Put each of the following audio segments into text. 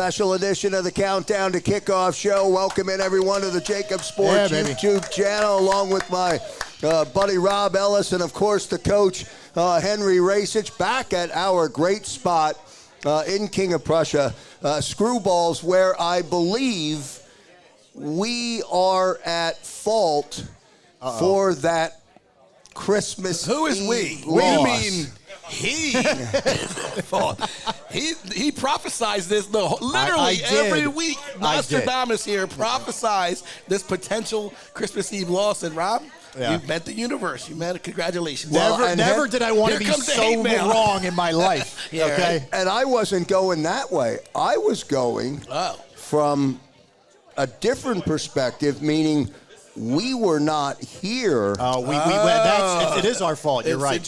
special edition of the Countdown to Kickoff show. Welcome in everyone to the JAKIB Sports YouTube channel, along with my buddy Rob Ellis and, of course, the coach Henry Racich, back at our great spot in King of Prussia, Screwballs, where I believe we are at fault for that Christmas Who is Eve we? loss. We mean he. he prophesied this literally every week. Nostradamus here prophesies this potential Christmas Eve loss. And Rob, you met the universe. You met it. Congratulations. Never did I want to be so wrong in my life. Okay, and I wasn't going that way. I was going from a different perspective, meaning we were not here. It is our fault. You're right.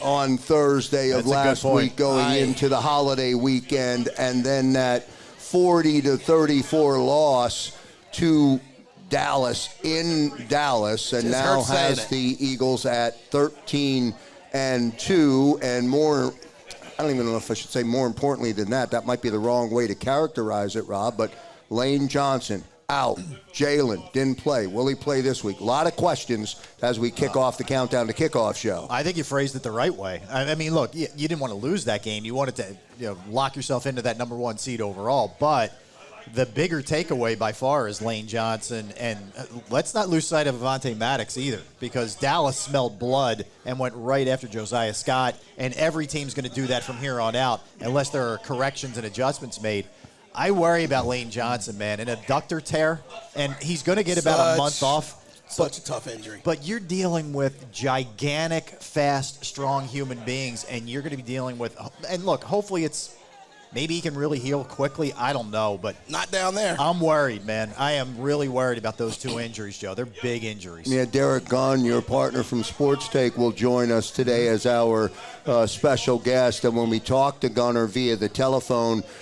On Thursday of last week, going into the holiday weekend, and then that 40-34 loss to Dallas in Dallas, and now has the Eagles at 13-2, and more. I don't even know if I should say more importantly than that. That might be the wrong way to characterize it, Rob. But Lane Johnson out. Jalen didn't play. Will he play this week? A lot of questions as we kick off the Countdown to Kickoff show. I think you phrased it the right way. I mean, look, you didn't want to lose that game. You wanted to lock yourself into that number one seed overall. But the bigger takeaway by far is Lane Johnson. And let's not lose sight of Avonte Maddox either, because Dallas smelled blood and went right after Josiah Scott. And every team's going to do that from here on out unless there are corrections and adjustments made. I worry about Lane Johnson, man. An adductor tear, and he's going to get about a month off. Such a tough injury. But you're dealing with gigantic, fast, strong human beings, and you're going to be dealing with – and look, hopefully maybe he can really heal quickly. I don't know, but – not down there. I'm worried, man. I am really worried about those two injuries, Joe. They're big injuries. Yeah, Derek Gunn, your partner from Sports Take, will join us today as our special guest. And when we talk to Gunner via the telephone –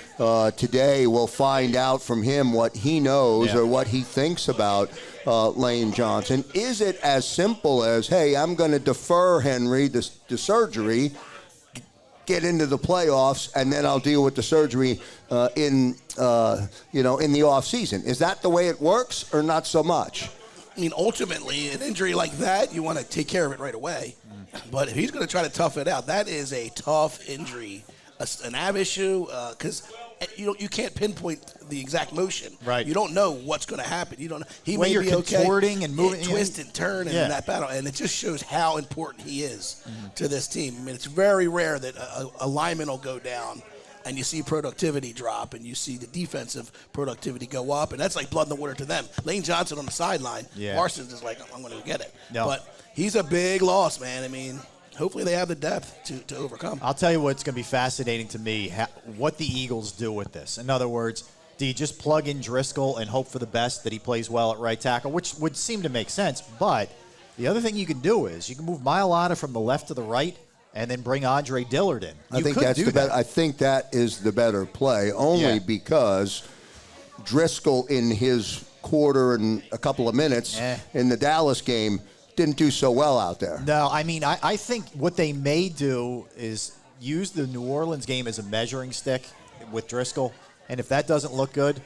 today, we'll find out from him what he knows or what he thinks about Lane Johnson. Is it as simple as, hey, I'm going to defer Henry the surgery, get into the playoffs, and then I'll deal with the surgery in the off season? Is that the way it works, or not so much? I mean, ultimately, an injury like that, you want to take care of it right away. But if he's going to try to tough it out, that is a tough injury, an ab issue, because you can't pinpoint the exact motion. Right. You don't know what's going to happen. You don't know. He when may you're be okay. Contorting and moving, twist and turn in that battle, and it just shows how important he is to this team. I mean, it's very rare that a lineman will go down and you see productivity drop, and you see the defensive productivity go up, and that's like blood in the water to them. Lane Johnson on the sideline, Parsons is like, I'm going to get it. No. But he's a big loss, man. I mean, hopefully they have the depth to overcome. I'll tell you what's going to be fascinating to me, what the Eagles do with this. In other words, do you just plug in Driscoll and hope for the best that he plays well at right tackle, which would seem to make sense. But the other thing you can do is you can move Mailata from the left to the right and then bring Andre Dillard in. I think that is the better play, only because Driscoll in his quarter and a couple of minutes in the Dallas game didn't do so well out there. No, I mean, I think what they may do is use the New Orleans game as a measuring stick with Driscoll, and if that doesn't look good,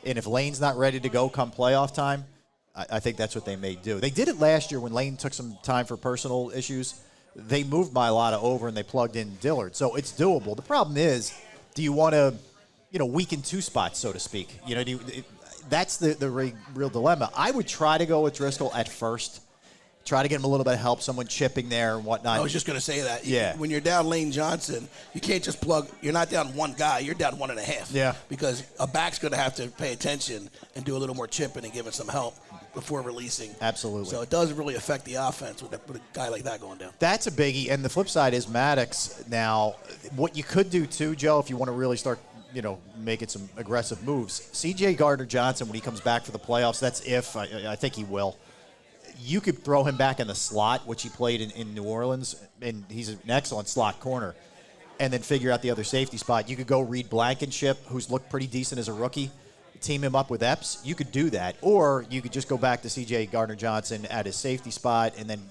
and if Lane's not ready to go come playoff time, I think that's what they may do. They did it last year when Lane took some time for personal issues. They moved Mailata over and they plugged in Dillard, so it's doable. The problem is, do you want to, weaken two spots, so to speak? That's the real dilemma. I would try to go with Driscoll at first. Try to get him a little bit of help, someone chipping there and whatnot. I was just going to say that. When you're down Lane Johnson, you can't just plug. You're not down one guy. You're down 1.5. Yeah. Because a back's going to have to pay attention and do a little more chipping and give it some help before releasing. Absolutely. So it does really affect the offense with a guy like that going down. That's a biggie. And the flip side is Maddox. Now, what you could do too, Joe, if you want to really start making some aggressive moves, C.J. Gardner-Johnson, when he comes back for the playoffs, that's if. I think he will. You could throw him back in the slot, which he played in New Orleans, and he's an excellent slot corner, and then figure out the other safety spot. You could go Reed Blankenship, who's looked pretty decent as a rookie, team him up with Epps. You could do that. Or you could just go back to C.J. Gardner-Johnson at his safety spot and then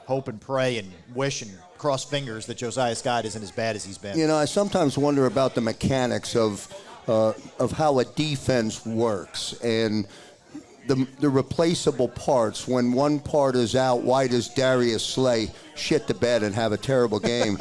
hope and pray and wish and cross fingers that Josiah Scott isn't as bad as he's been. I sometimes wonder about the mechanics of of how a defense works and the replaceable parts. When one part is out, why does Darius Slay shit the bed and have a terrible game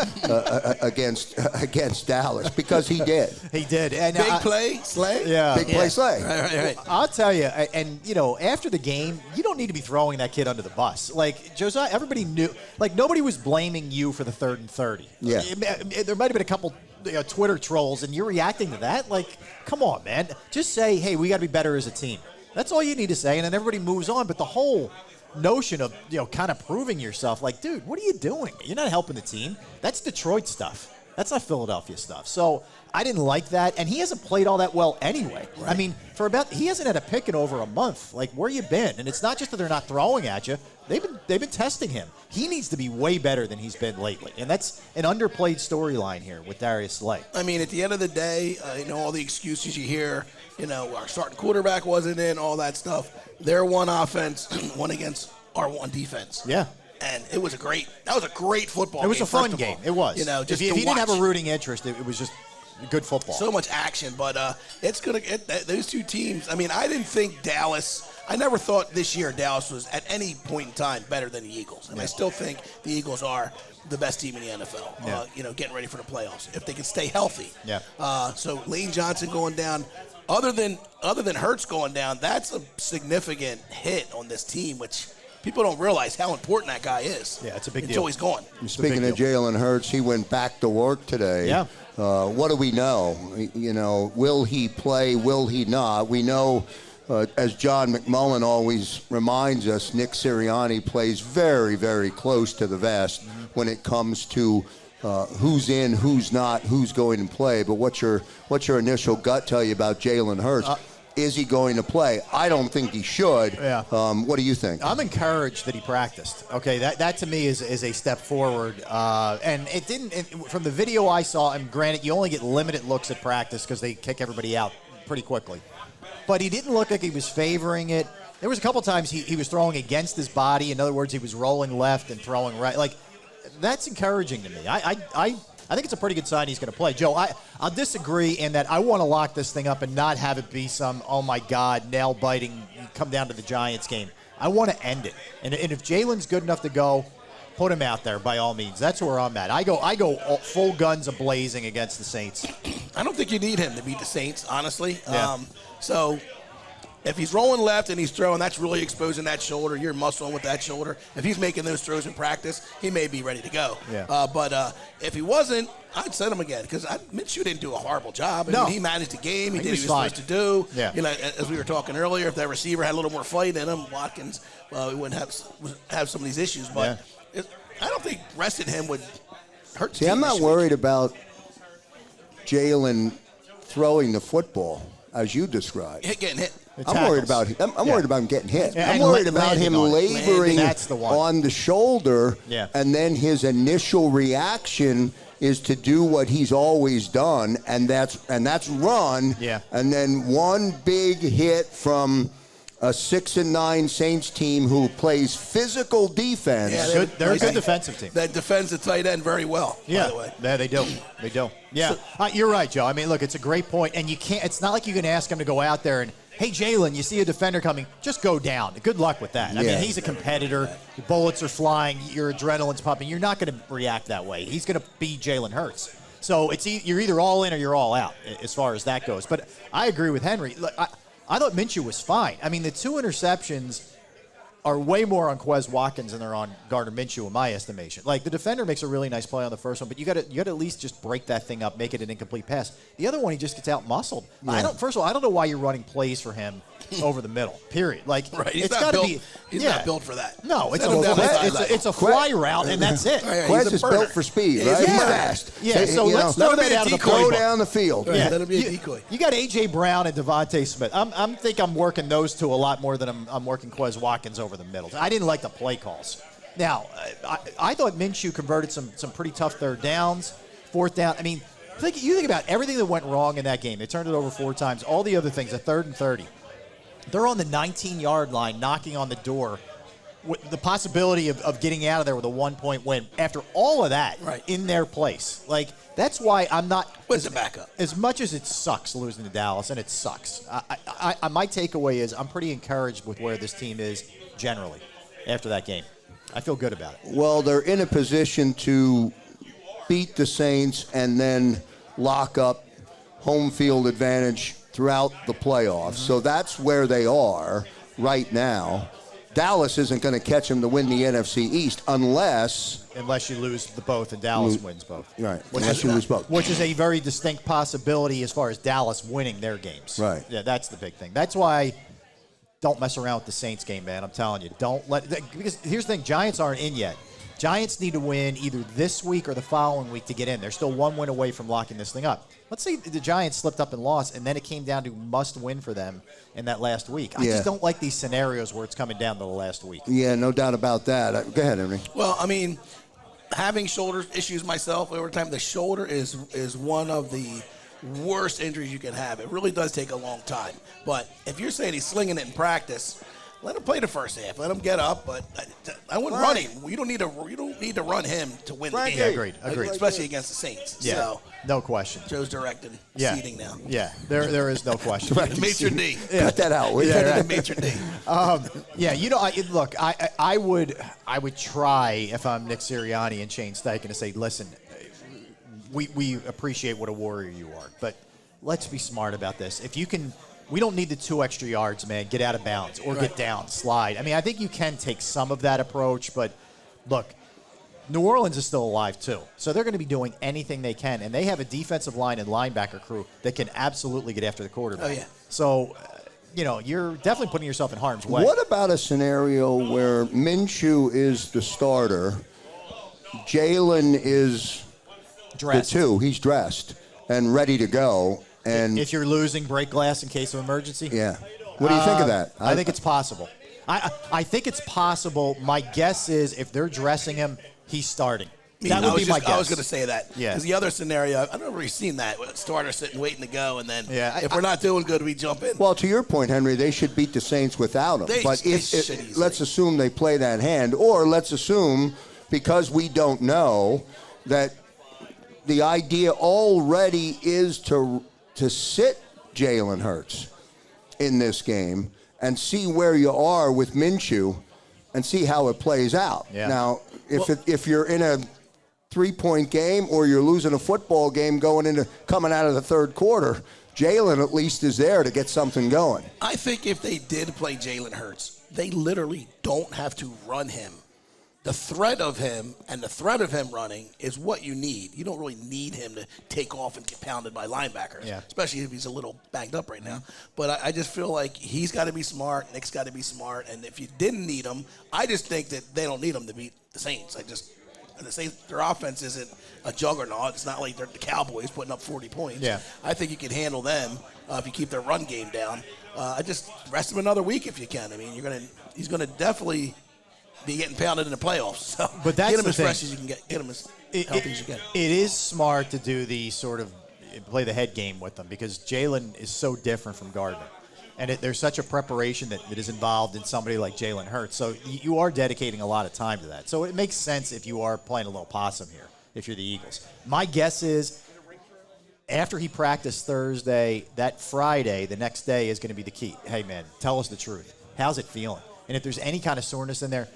against Dallas? Because he did. He did. And big play, Slay? Yeah. Big play, Slay. Right. I'll tell you, and, after the game, you don't need to be throwing that kid under the bus. Like, Josiah, everybody knew. Like, nobody was blaming you for the 3rd and 30. Yeah. There might have been a couple Twitter trolls, and you're reacting to that? Like, come on, man. Just say, hey, we got to be better as a team. That's all you need to say, and then everybody moves on. But the whole notion of, kind of proving yourself, like, dude, what are you doing? You're not helping the team. That's Detroit stuff. That's not Philadelphia stuff. So I didn't like that, and he hasn't played all that well anyway. Right. I mean, he hasn't had a pick in over a month. Like, where you been? And it's not just that they're not throwing at you. They've been testing him. He needs to be way better than he's been lately, and that's an underplayed storyline here with Darius Slay. I mean, at the end of the day, all the excuses you hear, our starting quarterback wasn't in, all that stuff. Their one offense won against our one defense. Yeah. And that was a great football game. It was a fun game. It was. Just if you didn't have a watch. rooting interest, it was just good football. So much action, but it's going to get those two teams. I mean, I didn't think Dallas. I never thought this year Dallas was at any point in time better than the Eagles, and I still think the Eagles are the best team in the NFL. Yeah. Getting ready for the playoffs if they can stay healthy. Yeah. So Lane Johnson going down. Other than Hurts going down, that's a significant hit on this team, which people don't realize how important that guy is. Yeah, it's a big until deal. he's gone. Speaking of Jalen Hurts, he went back to work today. Yeah. What do we know? Will he play? Will he not? We know, as John McMullen always reminds us, Nick Sirianni plays very, very close to the vest when it comes to who's in, who's not, who's going to play. But what's your initial gut tell you about Jalen Hurts? Is he going to play? I don't think he should. Yeah. What do you think? I'm encouraged that he practiced. Okay, that to me is a step forward. And it didn't, from the video I saw, and granted, you only get limited looks at practice because they kick everybody out pretty quickly. But he didn't look like he was favoring it. There was a couple times he was throwing against his body. In other words, he was rolling left and throwing right. Like, that's encouraging to me. I think it's a pretty good sign he's going to play. Joe, I'll disagree in that I want to lock this thing up and not have it be some, oh, my God, nail-biting, come down to the Giants game. I want to end it. And if Jalen's good enough to go, put him out there by all means. That's where I'm at. I go full guns a-blazing against the Saints. I don't think you need him to beat the Saints, honestly. Yeah. So if he's rolling left and he's throwing, that's really exposing that shoulder. You're muscling with that shoulder. If he's making those throws in practice, he may be ready to go. Yeah. But if he wasn't, I'd send him again because Minshew didn't do a horrible job. I mean, he managed the game. He did what he was supposed to do. Yeah. As we were talking earlier, if that receiver had a little more fight in him, Watkins, we wouldn't have some of these issues. But I don't think resting him would hurt. See, I'm not worried about Jalen throwing the football as you described. Getting hit. I'm worried about him. I'm worried about him getting hit. Yeah, I'm worried about him laboring on the shoulder, and then his initial reaction is to do what he's always done, and that's run. Yeah. And then one big hit from a 6-9 Saints team who plays physical defense. Yeah, they're a good defensive team. That defends the tight end very well, by the way. Yeah, they do. They do. Yeah, you're right, Joe. I mean, look, it's a great point, and you can't. It's not like you can ask him to go out there and, hey, Jalen, you see a defender coming, just go down. Good luck with that. I mean, he's a competitor. The bullets are flying. Your adrenaline's pumping. You're not going to react that way. He's going to be Jalen Hurts. So you're either all in or you're all out as far as that goes. But I agree with Henry. Look, I thought Minshew was fine. I mean, the 2 interceptions are way more on Quez Watkins than they're on Gardner Minshew in my estimation. Like, the defender makes a really nice play on the first one, but you got to at least just break that thing up, make it an incomplete pass. The other one, he just gets out muscled. Yeah. First of all, I don't know why you're running plays for him over the middle. Period. Like, he's not built for that. No, it's a fly route, and that's it. Quez is built for speed, right? He's fast. Yeah, so let's throw that out of the playbook. Go down the field. Yeah, that'll be a decoy. You got A.J. Brown and Devontae Smith. I'm working those two a lot more than I'm working Quez Watkins over the middle. I didn't like the play calls. Now, I thought Minshew converted some pretty tough third downs, fourth down. I mean, you think about everything that went wrong in that game. They turned it over 4 times. All the other things, a 3rd and 30. They're on the 19-yard line knocking on the door the possibility of getting out of there with a 1-point win after all of that Right. in their place. Like, that's why I'm not With the backup. as much as it sucks losing to Dallas, and it sucks. My takeaway is I'm pretty encouraged with where this team is generally after that game. I feel good about it. Well, they're in a position to beat the Saints and then lock up home field advantage throughout the playoffs. So that's where they are right now. Dallas isn't going to catch them to win the NFC East unless you lose the both and Dallas wins both. Right. Unless you lose both. Which is a very distinct possibility as far as Dallas winning their games. Right. Yeah, that's the big thing. That's why don't mess around with the Saints game, man. I'm telling you. Because here's the thing, Giants aren't in yet. Giants need to win either this week or the following week to get in. They're still 1 win away from locking this thing up. Let's say the Giants slipped up and lost, and then it came down to must win for them in that last week. I just don't like these scenarios where it's coming down to the last week. Yeah, no doubt about that. Go ahead, Henry. Well, I mean, having shoulder issues myself over time, the shoulder is one of the worst injuries you can have. It really does take a long time. But if you're saying he's slinging it in practice, let him play the first half. Let him get up, but I wouldn't run him. You don't need to run him to win the game. Yeah, agreed. Especially against the Saints. Yeah, So no question. Joe's directing seating now. Yeah, there is no question. Maitre D. Cut that out. Maitre D. I would try if I'm Nick Sirianni and Shane Steichen to say, listen, we appreciate what a warrior you are, but let's be smart about this. If you can. We don't need the 2 extra yards, man. Get out of bounds or get down, slide. I mean, I think you can take some of that approach, but look, New Orleans is still alive too. So they're going to be doing anything they can, and they have a defensive line and linebacker crew that can absolutely get after the quarterback. Oh, yeah. So, you're definitely putting yourself in harm's way. What about a scenario where Minshew is the starter, Jalen is Dressed. the 2, he's dressed and ready to go, and if you're losing, break glass in case of emergency? yeah. What do you think of that? I think it's possible. I think it's possible. My guess is if they're dressing him, he's starting. That would be my guess. I was going to say that. Yeah. Because the other scenario, I've never really seen that. Starter sitting waiting to go, and then if we're not doing good, we jump in. Well, to your point, Henry, they should beat the Saints without him. But let's assume they play that hand, or let's assume, because we don't know, that the idea already is to sit Jalen Hurts in this game and see where you are with Minshew and see how it plays out. Yeah. Now, if you're in a 3-point game or you're losing a football game coming out of the third quarter, Jalen at least is there to get something going. I think if they did play Jalen Hurts, they literally don't have to run him. The threat of him and the threat of him running is what you need. You don't really need him to take off and get pounded by linebackers, especially if he's a little banged up right now. But I just feel like he's got to be smart. Nick's got to be smart. And if you didn't need him, I just think that they don't need him to beat the Saints. The Saints, their offense isn't a juggernaut. It's not like they're the Cowboys putting up 40 points. Yeah. I think you can handle them if you keep their run game down. I just rest him another week if you can. I mean, he's gonna definitely be getting pounded in the playoffs. So but that's get him the as thing. fresh as you can get him as healthy as you can. It is smart to do the sort of play the head game with them because Jalen is so different from Gardner. And there's such a preparation that is involved in somebody like Jalen Hurts. So you are dedicating a lot of time to that. So it makes sense if you are playing a little possum here, if you're the Eagles. My guess is after he practiced Thursday, that Friday, the next day is going to be the key. Hey, man, tell us the truth. How's it feeling? And if there's any kind of soreness in there,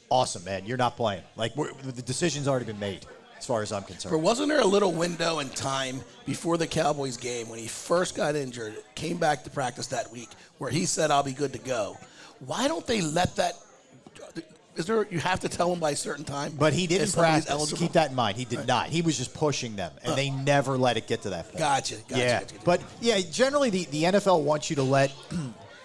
awesome, man. You're not playing. Like, the decision's already been made as far as I'm concerned. But wasn't there a little window in time before the Cowboys game when he first got injured, came back to practice that week, where he said, I'll be good to go? Why don't they let that – you have to tell him by a certain time? But he didn't practice. Keep that in mind. He did not. He was just pushing them, and they never let it get to that point. Gotcha. But, generally the NFL wants you to let –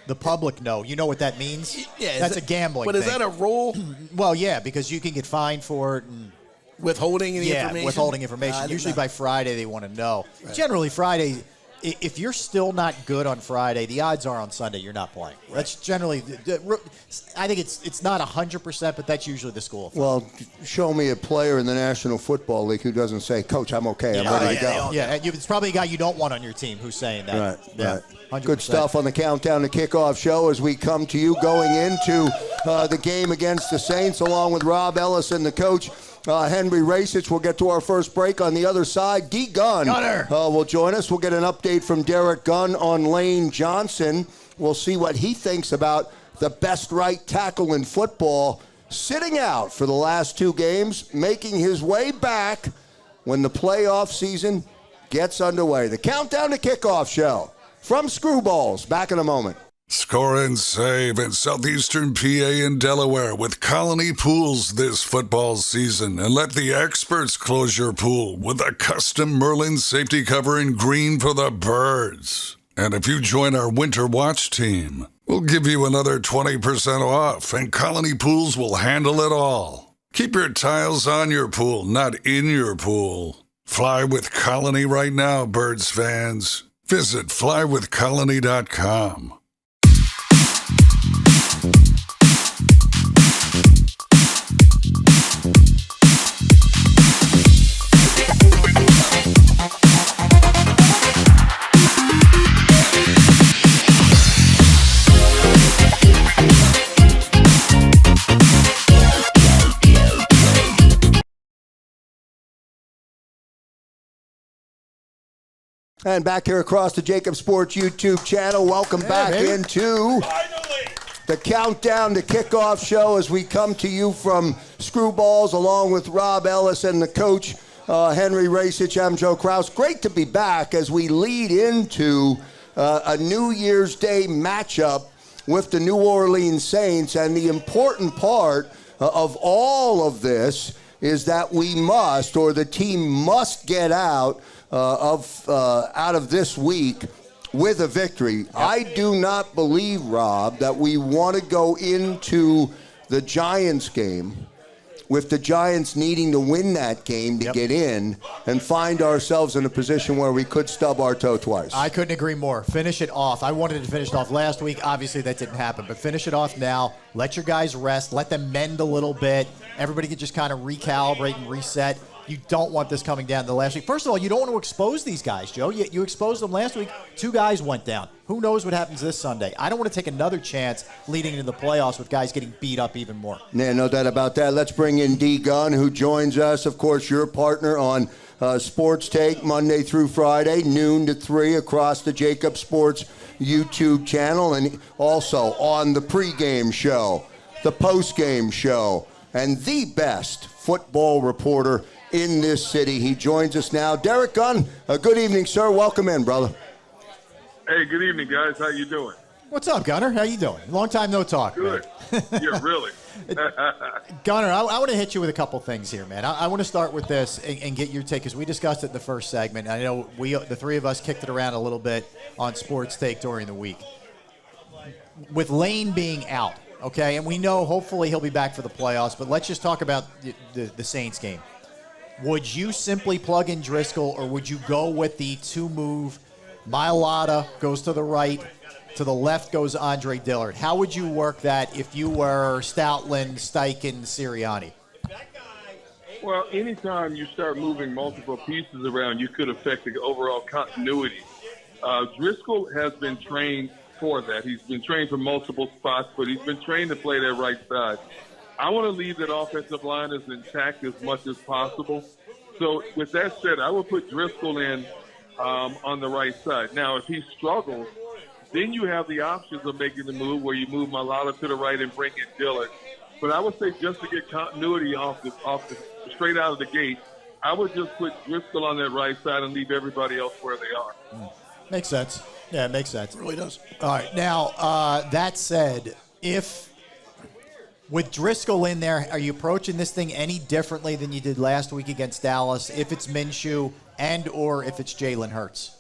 the public know. You know what that means? Yeah, that's a gambling thing. But is that a rule? Well, yeah, because you can get fined for it. And withholding information? Yeah, withholding information. Usually by Friday they want to know. Right. Generally Friday, if you're still not good on Friday, the odds are on Sunday you're not playing. Right. That's generally, I think it's not 100%, but that's usually the school of thought. Well, show me a player in the National Football League who doesn't say, Coach, I'm okay, I'm ready to go. Yeah, it's probably a guy you don't want on your team who's saying that. Right. 100%. Good stuff on the Countdown to Kickoff show as we come to you going into the game against the Saints, along with Rob Ellis and the coach, Henry Racich. We'll get to our first break. On the other side, D. Gunn will join us. We'll get an update from Derek Gunn on Lane Johnson. We'll see what he thinks about the best right tackle in football, sitting out for the last 2 games, making his way back when the playoff season gets underway. The Countdown to Kickoff show from Screwballs. Back in a moment. Score and save in southeastern PA and Delaware with Colony Pools this football season, and let the experts close your pool with a custom Merlin safety cover in green for the birds. And if you join our Winter Watch team, we'll give you another 20% off, and Colony Pools will handle it all. Keep your tiles on your pool, not in your pool. Fly with Colony right now, birds fans. Visit flywithcolony.com. And back here across the JAKIB Sports YouTube channel, welcome back into the Countdown to Kickoff show as we come to you from Screwballs along with Rob Ellis and the coach, Henry Racich. I'm Joe Kraus. Great to be back as we lead into a New Year's Day matchup with the New Orleans Saints. And the important part of all of this is that we must, or the team must, get out of this week with a victory. Yep. I do not believe, Rob, that we want to go into the Giants game with the Giants needing to win that game to get in and find ourselves in a position where we could stub our toe twice. I couldn't agree more. Finish it off. I wanted to finish it off last week. Obviously, that didn't happen. But finish it off now. Let your guys rest. Let them mend a little bit. Everybody can just kind of recalibrate and reset. You don't want this coming down to the last week. First of all, you don't want to expose these guys, Joe. You exposed them last week. 2 guys went down. Who knows what happens this Sunday? I don't want to take another chance leading into the playoffs with guys getting beat up even more. Yeah, no doubt about that. Let's bring in D. Gunn, who joins us. Of course, your partner on Sports Take Monday through Friday, noon to 3 across the JAKIB Sports YouTube channel, and also on the pregame show, the postgame show, and the best football reporter in this city. He joins us now. Derek Gunn, good evening, sir. Welcome in, brother. Hey, good evening, guys. How you doing? What's up, Gunner? How you doing? Long time no talk. Good. Yeah, really. Gunner, I want to hit you with a couple things here, man. I want to start with this and get your take, because we discussed it in the first segment. I know the 3 of us kicked it around a little bit on Sports Take during the week. With Lane being out, okay, and we know hopefully he'll be back for the playoffs, but let's just talk about the Saints game. Would you simply plug in Driscoll, or would you go with the 2-move? Mailata goes to the right, to the left goes Andre Dillard. How would you work that if you were Stoutland, Steichen, Sirianni? Well, anytime you start moving multiple pieces around, you could affect the overall continuity. Driscoll has been trained for that. He's been trained for multiple spots, but he's been trained to play that right side. I want to leave that offensive line as intact as much as possible. So with that said, I would put Driscoll in on the right side. Now, if he struggles, then you have the options of making the move where you move Mailata to the right and bring in Dillard. But I would say just to get continuity off the straight out of the gate, I would just put Driscoll on that right side and leave everybody else where they are. Makes sense. Yeah, it makes sense. It really does. All right. Now, that said, with Driscoll in there, are you approaching this thing any differently than you did last week against Dallas, if it's Minshew and or if it's Jalen Hurts?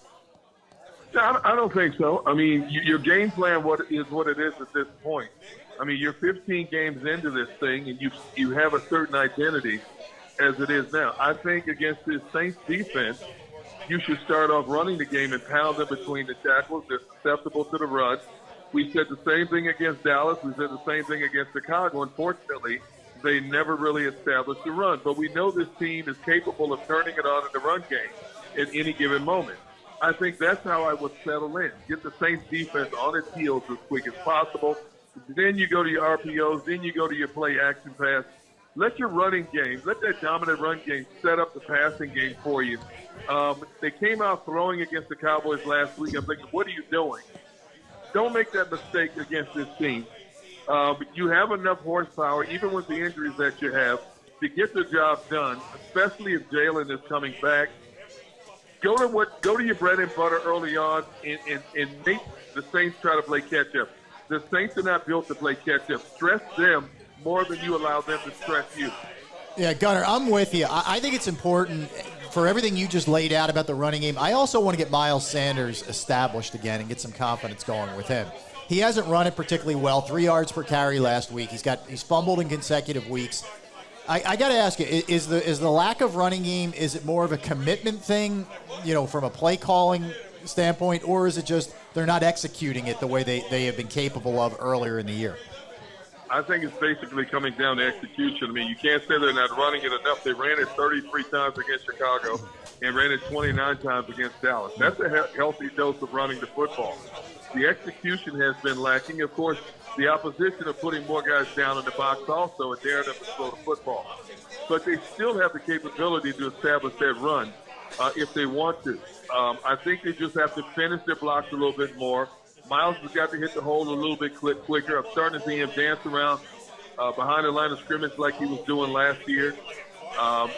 I don't think so. I mean, your game plan what it is at this point. I mean, you're 15 games into this thing, and you have a certain identity as it is now. I think against this Saints defense, you should start off running the game and pound them between the tackles. They're susceptible to the run. We said the same thing against Dallas. We said the same thing against Chicago. Unfortunately, they never really established the run. But we know this team is capable of turning it on in the run game at any given moment. I think that's how I would settle in. Get the Saints defense on its heels as quick as possible. Then you go to your RPOs. Then you go to your play action pass. Let your running game, let that dominant run game set up the passing game for you. They came out throwing against the Cowboys last week. I'm thinking, what are you doing? Don't make that mistake against this team. You have enough horsepower, even with the injuries that you have, to get the job done, especially if Jalen is coming back. Go to your bread and butter early on and make the Saints try to play catch-up. The Saints are not built to play catch-up. Stress them more than you allow them to stress you. Yeah, Gunnar, I'm with you. I think it's important for everything you just laid out about the running game. I also want to get Miles Sanders established again and get some confidence going with him. He hasn't run it particularly well, 3 yards per carry last week. He's fumbled in consecutive weeks. I got to ask you, is the lack of running game, is it more of a commitment thing, from a play calling standpoint, or is it just they're not executing it the way they have been capable of earlier in the year? I think it's basically coming down to execution. I mean, you can't say they're not running it enough. They ran it 33 times against Chicago and ran it 29 times against Dallas. That's a healthy dose of running the football. The execution has been lacking. Of course, the opposition of putting more guys down in the box also and daring them to throw the football. But they still have the capability to establish that run if they want to. I think they just have to finish their blocks a little bit more. Miles has got to hit the hole a little bit quicker. I'm starting to see him dance around behind the line of scrimmage like he was doing last year.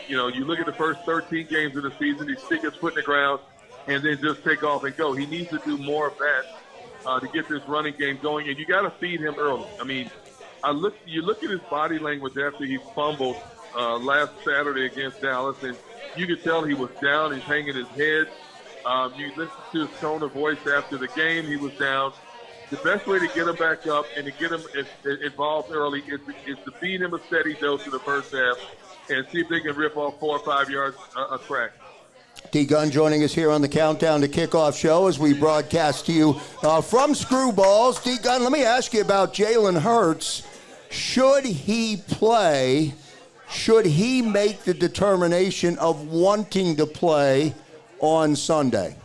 You look at the first 13 games of the season, he stick his foot in the ground and then just take off and go. He needs to do more of that to get this running game going, and you got to feed him early. I mean, you look at his body language after he fumbled last Saturday against Dallas, and you could tell he was down. He's hanging his head. You listen to his tone of voice after the game. He was down. The best way to get him back up and to get him involved early is to feed him a steady dose in the first half and see if they can rip off 4 or 5 yards a crack. D. Gunn joining us here on the Countdown to Kickoff show as we broadcast to you from Screwballs. D. Gunn, let me ask you about Jalen Hurts. Should he play? Should he make the determination of wanting to play on Sunday?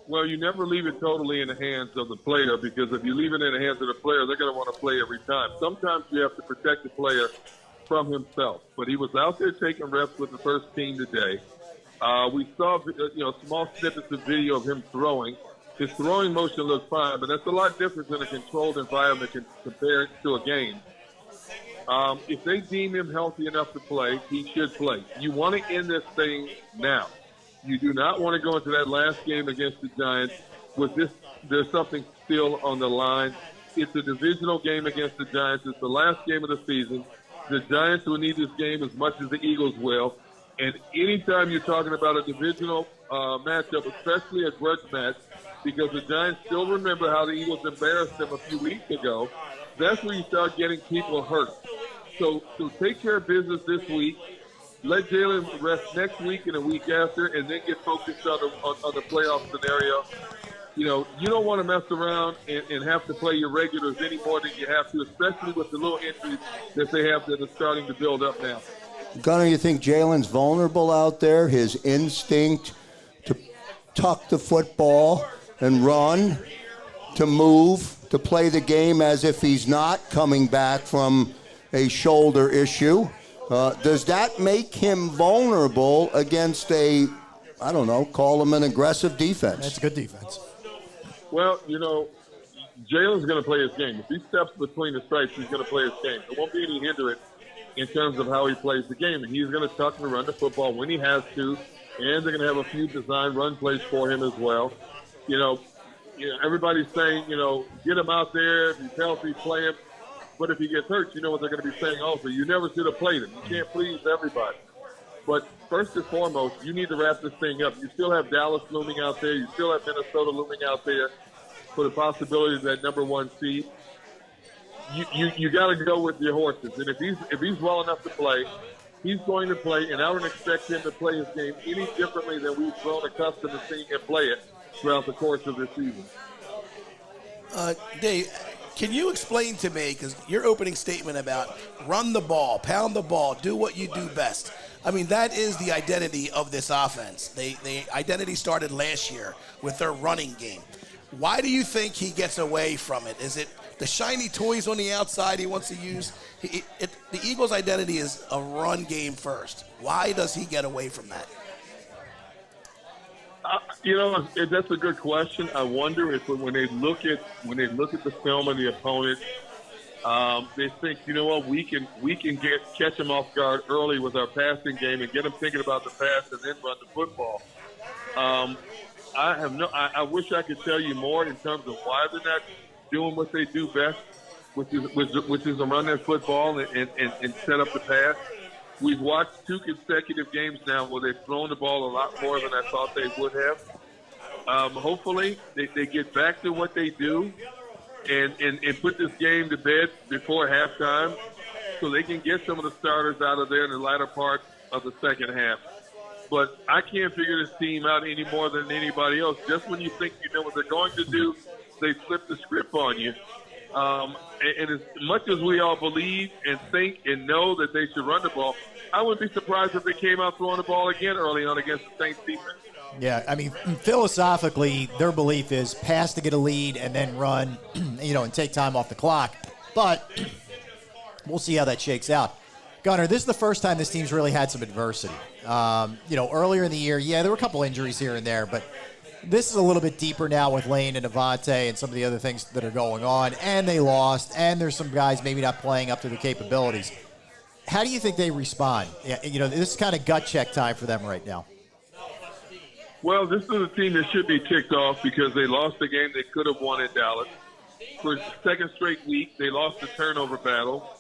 Well, you never leave it totally in the hands of the player, because if you leave it in the hands of the player, they're going to want to play every time. Sometimes you have to protect the player from himself. But he was out there taking reps with the first team today. We saw small snippets of video of him throwing. His throwing motion looks fine, but that's a lot different than a controlled environment compared to a game. If they deem him healthy enough to play, he should play. You want to end this thing now. You do not want to go into that last game against the Giants with this. There's something still on the line. It's a divisional game against the Giants. It's the last game of the season. The Giants will need this game as much as the Eagles will. And anytime you're talking about a divisional matchup, especially a grudge match, because the Giants still remember how the Eagles embarrassed them a few weeks ago, that's where you start getting people hurt. So take care of business this week. Let Jalen rest next week and a week after, and then get focused on the playoff scenario. You don't want to mess around and have to play your regulars any more than you have to, especially with the little injuries that they have that are starting to build up now. Gunnar, you think Jalen's vulnerable out there? His instinct to tuck the football and run, to move, to play the game as if he's not coming back from a shoulder issue. Does that make him vulnerable against call him an aggressive defense? That's a good defense. Well, Jalen's going to play his game. If he steps between the stripes, he's going to play his game. There won't be any hindrance in terms of how he plays the game. And he's going to tuck and run the football when he has to, and they're going to have a few design run plays for him as well. Everybody's saying, get him out there. If he's healthy, play him. But if he gets hurt, you know what they're going to be saying also. You never should have played him. You can't please everybody. But first and foremost, you need to wrap this thing up. You still have Dallas looming out there. You still have Minnesota looming out there for the possibility of that number 1 seed. You got to go with your horses. And if he's well enough to play, he's going to play, and I don't expect him to play his game any differently than we've grown accustomed to seeing him play it throughout the course of this season. Dave, can you explain to me, because your opening statement about run the ball, pound the ball, do what you do best. I mean, that is the identity of this offense. The identity started last year with their running game. Why do you think he gets away from it? Is it the shiny toys on the outside he wants to use? The Eagles' identity is a run game first. Why does he get away from that? That's a good question. I wonder if when they look at the film of the opponent, they think, you know what, we can catch them off guard early with our passing game and get them thinking about the pass and then run the football. I wish I could tell you more in terms of why they're not doing what they do best, which is to run their football and set up the pass. We've watched 2 consecutive games now where they've thrown the ball a lot more than I thought they would have. Hopefully they get back to what they do and put this game to bed before halftime so they can get some of the starters out of there in the latter part of the second half. But I can't figure this team out any more than anybody else. Just when you think you know what they're going to do, they flip the script on you. And as much as we all believe and think and know that they should run the ball, I wouldn't be surprised if they came out throwing the ball again early on against the Saints defense. Yeah, I mean, philosophically, their belief is pass to get a lead and then run, and take time off the clock. But we'll see how that shakes out. Gunnar, this is the first time this team's really had some adversity. Earlier in the year, there were a couple injuries here and there, but this is a little bit deeper now with Lane and Avante and some of the other things that are going on, and they lost, and there's some guys maybe not playing up to their capabilities. How do you think they respond? This is kind of gut check time for them right now. Well, this is a team that should be ticked off because they lost the game they could have won in Dallas. For the second straight week, they lost the turnover battle.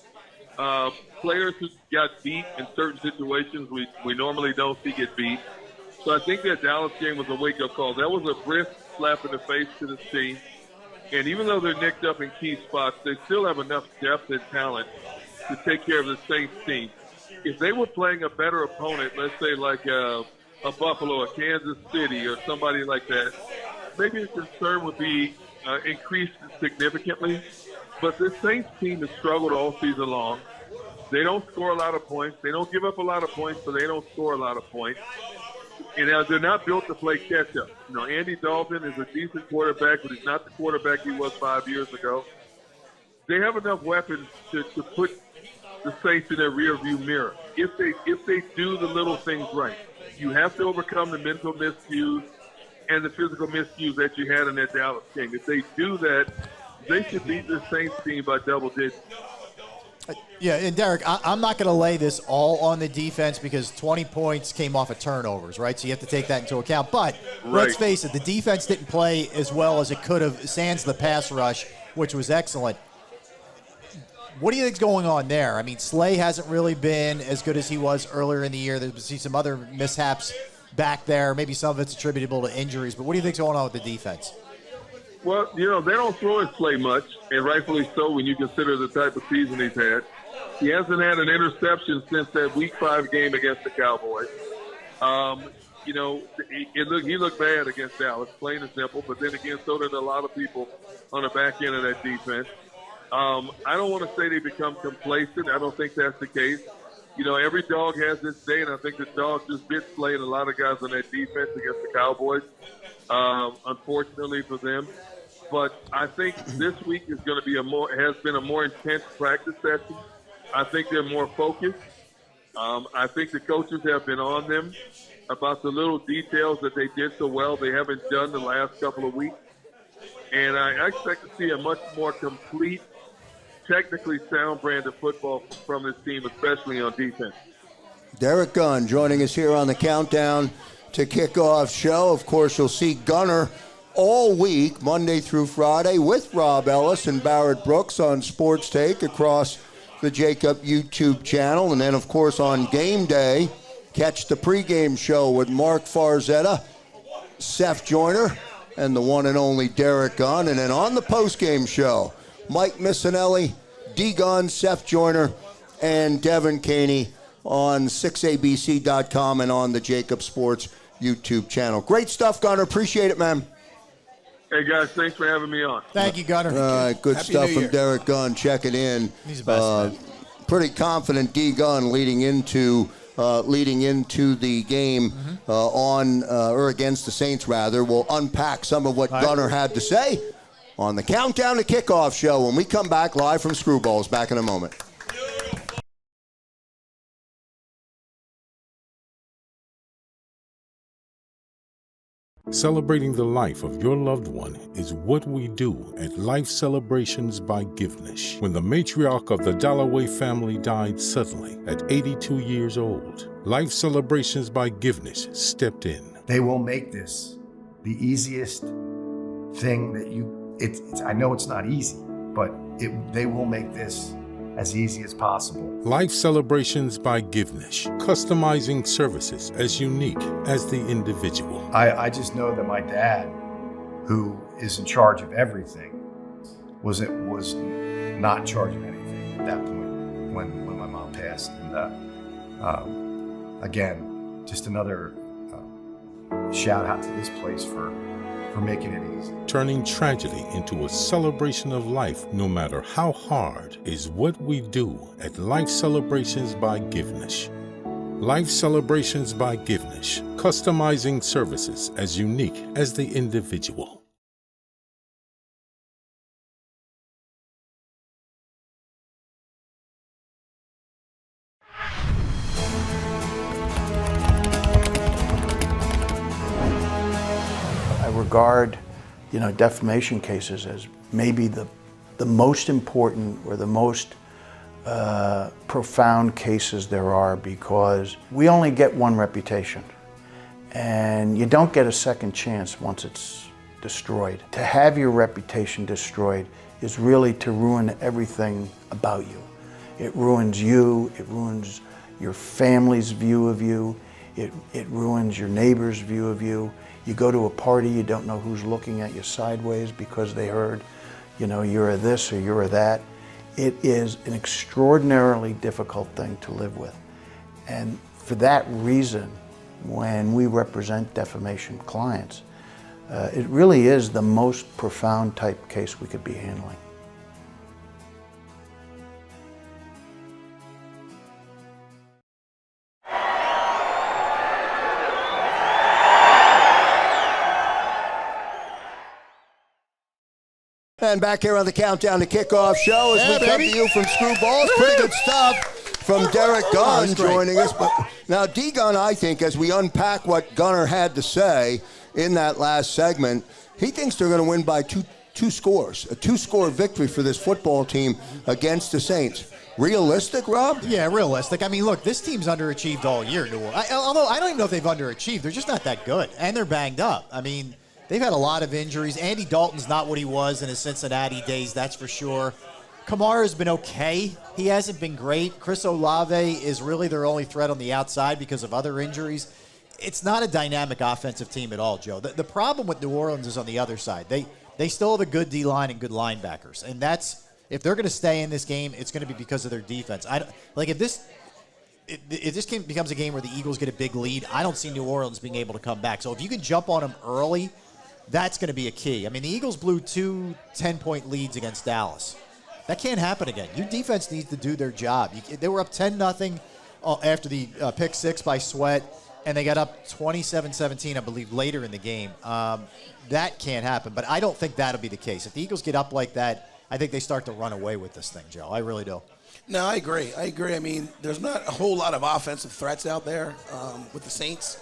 Players who got beat in certain situations we normally don't see get beat. So I think that Dallas game was a wake-up call. That was a brisk slap in the face to this team. And even though they're nicked up in key spots, they still have enough depth and talent to take care of the Saints team. If they were playing a better opponent, let's say like a Buffalo, a Kansas City, or somebody like that, maybe the concern would be increased significantly. But this Saints team has struggled all season long. They don't score a lot of points. They don't give up a lot of points, but they don't score a lot of points. And they're not built to play catch-up. Andy Dalton is a decent quarterback, but he's not the quarterback he was 5 years ago. They have enough weapons to put the Saints in their rearview mirror if they do the little things right. You have to overcome the mental miscues and the physical miscues that you had in that Dallas game. If they do that, they should beat the Saints team by double digits. Yeah, and Derek, I'm not going to lay this all on the defense because 20 points came off of turnovers, right? So you have to take that into account. But let's face it, the defense didn't play as well as it could have, sans the pass rush, which was excellent. What do you think's going on there? I mean, Slay hasn't really been as good as he was earlier in the year. There's some other mishaps back there. Maybe some of it's attributable to injuries. But what do you think's going on with the defense? Well, they don't throw at Slay much, and rightfully so when you consider the type of season he's had. He hasn't had an interception since that Week 5 game against the Cowboys. He looked bad against Dallas, plain and simple, but then again, so did a lot of people on the back end of that defense. I don't want to say they become complacent. I don't think that's the case. Every dog has its day, and I think the dog just bit Slay and a lot of guys on that defense against the Cowboys, unfortunately for them. But I think this week is going to be has been a more intense practice session. I think they're more focused. I think the coaches have been on them about the little details that they did so well they haven't done the last couple of weeks. And I expect to see a much more complete, technically sound brand of football from this team, especially on defense. Derek Gunn joining us here on the Countdown to Kickoff show. Of course, you'll see Gunner all week, Monday through Friday, with Rob Ellis and Barrett Brooks on Sports Take across the JAKIB YouTube channel. And then, of course, on game day, catch the pregame show with Mark Farzetta, Seth Joyner, and the one and only Derek Gunn. And then on the postgame show, Mike Missinelli, D. Gunn, Seth Joyner, and Devin Caney on 6abc.com and on the JAKIB Sports YouTube channel. Great stuff, Gunner. Appreciate it, man. Hey, guys, thanks for having me on. Thank you, Gunner. Good Happy stuff New from Year. Derek Gunn checking in. He's the best, man. Pretty confident D. Gunn leading into the game or against the Saints, rather. We'll unpack some of what Gunner had to say on the Countdown to Kickoff show when we come back live from Screwballs. Back in a moment. Celebrating the life of your loved one is what we do at Life Celebrations by Givenish. When the matriarch of the Dalloway family died suddenly at 82 years old, Life Celebrations by Givenish stepped in. They will make this the easiest thing that I know it's not easy, but they will make this as easy as possible. Life Celebrations by Givenish, customizing services as unique as the individual. I just know that my dad, who is in charge of everything, was not in charge of anything at that point when my mom passed. And again, just another shout out to this place for making it easy. Turning tragedy into a celebration of life, no matter how hard, is what we do at Life Celebrations by Givenish. Life Celebrations by Givenish, customizing services as unique as the individual. I regard, defamation cases as maybe the most important or the most profound cases there are, because we only get one reputation and you don't get a second chance once it's destroyed. To have your reputation destroyed is really to ruin everything about you. It ruins you, it ruins your family's view of you, it ruins your neighbor's view of you. You go to a party, you don't know who's looking at you sideways because they heard, you're a this or you're a that. It is an extraordinarily difficult thing to live with. And for that reason, when we represent defamation clients, it really is the most profound type case we could be handling. And back here on the Countdown to Kickoff show as we come to you from Screwballs. Pretty good stuff from Derek Gunn joining us. But now, D. Gunn, I think, as we unpack what Gunner had to say in that last segment, he thinks they're going to win by two scores, a two-score victory for this football team against the Saints. Realistic, Rob? Yeah, realistic. I mean, look, this team's underachieved all year, New Orleans. Although I don't even know if they've underachieved. They're just not that good, and they're banged up. I mean, they've had a lot of injuries. Andy Dalton's not what he was in his Cincinnati days, that's for sure. Kamara's been okay. He hasn't been great. Chris Olave is really their only threat on the outside because of other injuries. It's not a dynamic offensive team at all, Joe. The problem with New Orleans is on the other side. They still have a good D-line and good linebackers, and that's, if they're going to stay in this game, it's going to be because of their defense. If this game becomes a game where the Eagles get a big lead, I don't see New Orleans being able to come back. So if you can jump on them early, that's going to be a key. I mean, the Eagles blew 2 10-point leads against Dallas. That can't happen again. Your defense needs to do their job. They were up 10-0 after the pick six by Sweat, and they got up 27-17, I believe, later in the game. That can't happen, but I don't think that'll be the case. If the Eagles get up like that, I think they start to run away with this thing, Joe. I really do. No, I agree. I mean, there's not a whole lot of offensive threats out there with the Saints.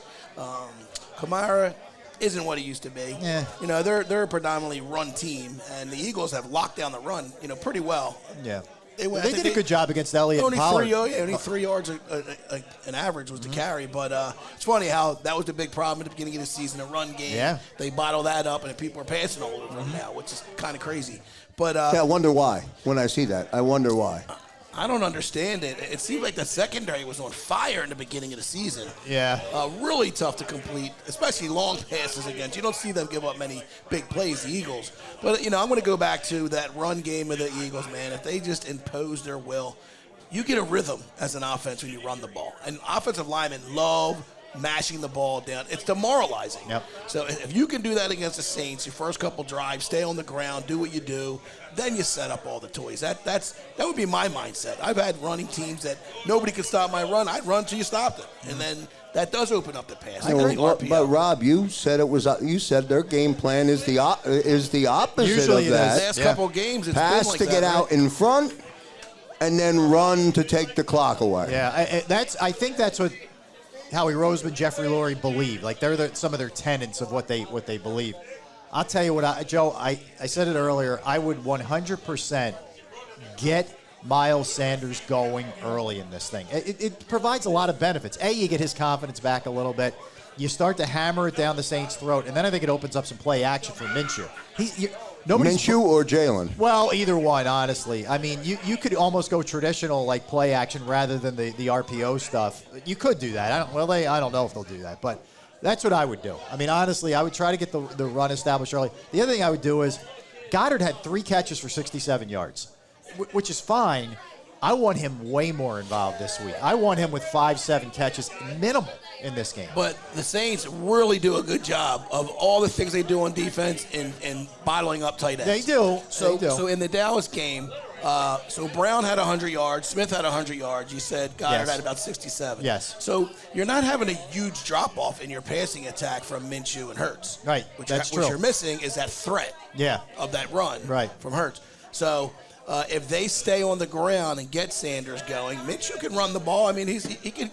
Kamara isn't what he used to be. Yeah. They're a predominantly run team, and the Eagles have locked down the run, pretty well. Yeah. They did a good job against Elliott and Pollard. Only 3 yards an average was to carry, but it's funny how that was the big problem at the beginning of the season, the run game. Yeah. They bottle that up, and people are passing all over them now, which is kind of crazy. But I wonder why. When I see that, I wonder why. I don't understand it. It seemed like the secondary was on fire in the beginning of the season. Yeah. Really tough to complete, especially long passes against. You don't see them give up many big plays, the Eagles. But, I'm going to go back to that run game of the Eagles, man. If they just impose their will, you get a rhythm as an offense when you run the ball. And offensive linemen love mashing the ball down. It's demoralizing. Yep. So if you can do that against the Saints, your first couple drives, stay on the ground, do what you do, then you set up all the toys. That would be my mindset. I've had running teams that nobody could stop my run. I'd run till you stopped it. And then that does open up the pass. But Rob, you said their game plan is the opposite Usually of that. The last couple of games, it's Pass been like to get out in front, and then run to take the clock away. Yeah, I think that's what Howie Roseman, Jeffrey Lurie believe. Like they're some of their tenets of what they believe. I'll tell you what, Joe. I said it earlier. I would 100% get Miles Sanders going early in this thing. It provides a lot of benefits. You get his confidence back a little bit. You start to hammer it down the Saints' throat, and then I think it opens up some play action for Minshew. Minshew or Jalen? Well, either one, honestly. I mean, you could almost go traditional like play action rather than the RPO stuff. You could do that. I don't know if they'll do that, but that's what I would do. I mean, honestly, I would try to get the run established early. The other thing I would do is Goddard had 3 catches for 67 yards, which is fine. I want him way more involved this week. I want him with 5-7 catches minimal in this game. But the Saints really do a good job of all the things they do on defense and bottling up tight ends. They do. So in the Dallas game, so Brown had 100 yards, Smith had 100 yards. You said Goddard had about 67. Yes. So you're not having a huge drop-off in your passing attack from Minshew and Hurts. Right. That's true. What you're missing is that threat of that run from Hurts. So if they stay on the ground and get Sanders going, Minshew can run the ball. I mean, he can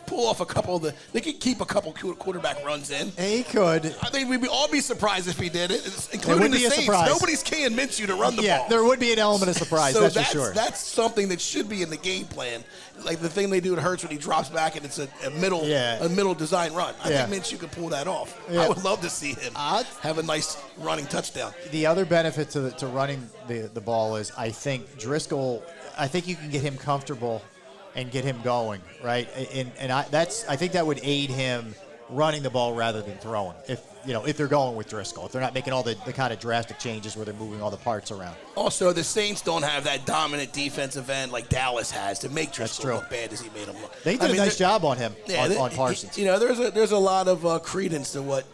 pull off a couple of they could keep a couple quarterback runs in. He could. I think we'd all be surprised if he did it, including the Saints. Nobody's keying Minshew to run the ball. Yeah, there would be an element of surprise, so that's for sure. That's something that should be in the game plan. Like the thing they do to Hurts when he drops back and it's a middle design run. I think Minshew could pull that off. Yeah. I would love to see him have a nice running touchdown. The other benefit to running the ball is I think you can get him comfortable and get him going, right? And I think that would aid him running the ball rather than throwing. If they're going with Driscoll, if they're not making all the kind of drastic changes where they're moving all the parts around. Also, the Saints don't have that dominant defensive end like Dallas has to make Driscoll look bad as he made him look. They did a nice job on him, on Parsons. There's a lot of credence to what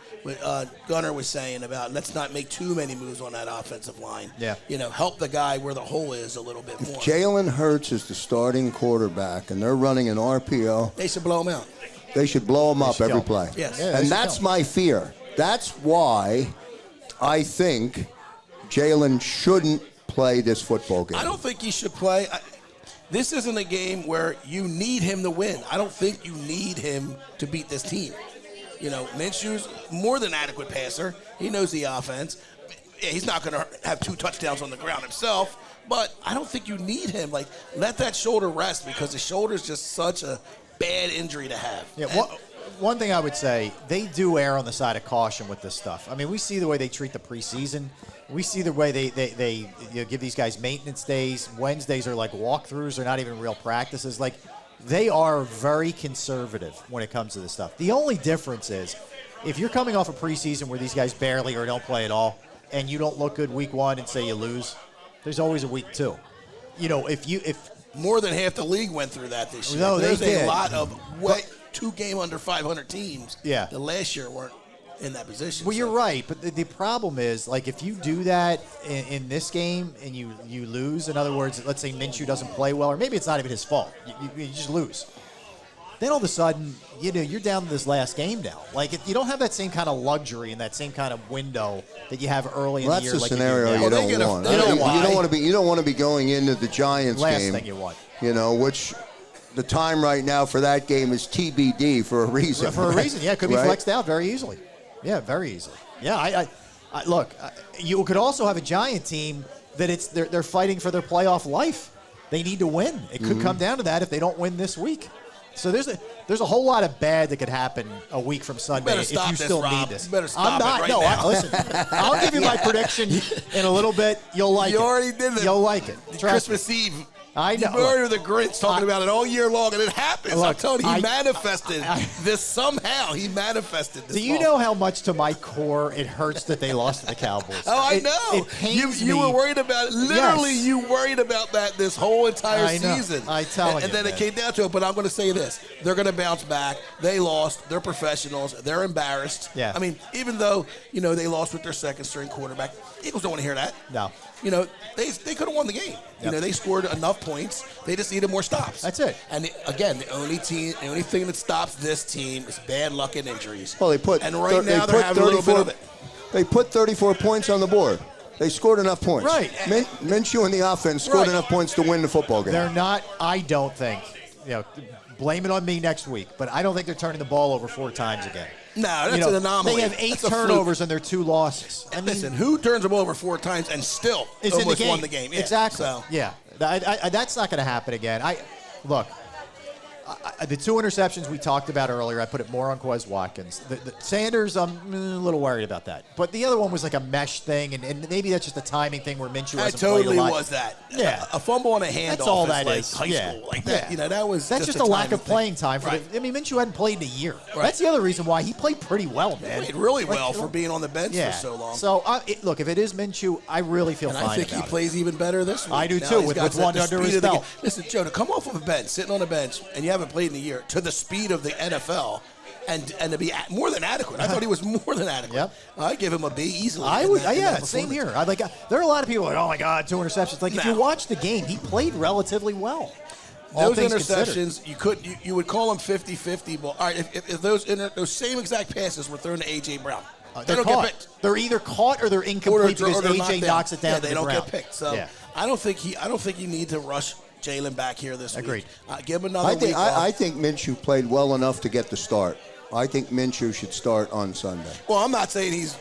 Gunnar was saying about let's not make too many moves on that offensive line. Yeah. Help the guy where the hole is a little bit more. If Jalen Hurts is the starting quarterback and they're running an RPO, they should blow him out. They should blow him up every play. Yes. Yeah, and that's my fear. That's why I think Jalen shouldn't play this football game. I don't think he should play. This isn't a game where you need him to win. I don't think you need him to beat this team. Minshew's more than adequate passer. He knows the offense. He's not going to have 2 touchdowns on the ground himself, but I don't think you need him. Like, let that shoulder rest because the shoulder is just such a bad injury to have. Yeah. One thing I would say, they do err on the side of caution with this stuff. I mean, we see the way they treat the preseason. We see the way they give these guys maintenance days. Wednesdays are like walkthroughs. They're not even real practices. Like, they are very conservative when it comes to this stuff. The only difference is if you're coming off a preseason where these guys barely or don't play at all and you don't look good week 1 and say you lose, there's always a week 2. If more than half the league went through that this year. No, there's a lot of 2 game under 500 teams. Yeah. The last year weren't in that position. Well, you're right, but the problem is, like, if you do that in this game and you lose, in other words, let's say Minshew doesn't play well, or maybe it's not even his fault, you just lose. Then all of a sudden, you're down to this last game now. Like, you don't have that same kind of luxury and that same kind of window that you have early in the year. That's a scenario you don't want. You don't want to be going into the Giants game. Last thing you want. Which the time right now for that game is TBD for a reason. For a reason, yeah. It could be flexed out very easily. Yeah, very easily. Yeah, I look, you could also have a Giant team that they're fighting for their playoff life. They need to win. It could come down to that if they don't win this week. So there's a whole lot of bad that could happen a week from Sunday if you still need this. You better stop it right now. Listen, I'll give you my prediction in a little bit. You'll like it. You already did it. You'll like it. Christmas Eve I know. You're the Grinch talking about it all year long, and it happens. Look, I'm telling you, he manifested this somehow. He manifested this. Do you know how much to my core it hurts that they lost to the Cowboys? Oh, I know. It pains you me. were worried about it. Literally, Yes. you worried about that this whole entire I know. season. I tell you, and then man. it came down to it. But I'm going to say this: they're going to bounce back. They lost. They're professionals. They're embarrassed. Yeah. I mean, even though they lost with their second-string quarterback, Eagles don't want to hear that. No. They could have won the game. Yep. They scored enough points. They just needed more stops. That's it. And again, the only thing that stops this team is bad luck and injuries. Well, they're having a little bit of it. They put 34 points on the board. They scored enough points. Right. Minshew and the offense scored enough points to win the football game. They're not, I don't think, blame it on me next week, but I don't think they're turning the ball over 4 times again. No, that's an anomaly. They have 8 That's a turnovers and their 2 losses. I mean, Listen, who turns the ball over 4 times and still it's almost in the game. won the game? Yeah, Exactly. So. Yeah. That's not going to happen again. Look, the 2 interceptions we talked about earlier, I put it more on Quez Watkins. The Sanders, I'm a little worried about that. But the other one was like a mesh thing, and maybe that's just a timing thing where Minshew hasn't played a lot. It totally was that. Yeah. A fumble and a handoff. That's all is that like is. high school. Like that. Yeah. That's just a lack of playing time for right. Minshew hadn't played in a year. Right. That's the other reason why he played pretty well, man. He played really well for being on the bench for so long. So, look, if it is Minshew, I really feel fine I think about he plays even better this week. I do Now too, he's with got one the under speed his of the belt. game. Listen, Joe, to come off of a bench, sitting on a bench, and you haven't played in a year, to the speed of the NFL, and to be more than adequate. I thought he was more than adequate. Yep. I give him a B easily. I in would, that same performance. here. There are a lot of people like, oh my God, 2 interceptions. Like if you watch the game, he played relatively well. Those interceptions, you would call them 50-50. But all right, if those same exact passes were thrown to A.J. Brown, they don't get picked. They're either caught or they're incomplete because they're A.J. knocks it down. Yeah, to they the don't ground. get picked. So I don't think you need to rush Jalen back here this Agreed. week. Give him another week. I think Minshew played well enough to get the start. I think Minshew should start on Sunday. Well, I'm not saying he's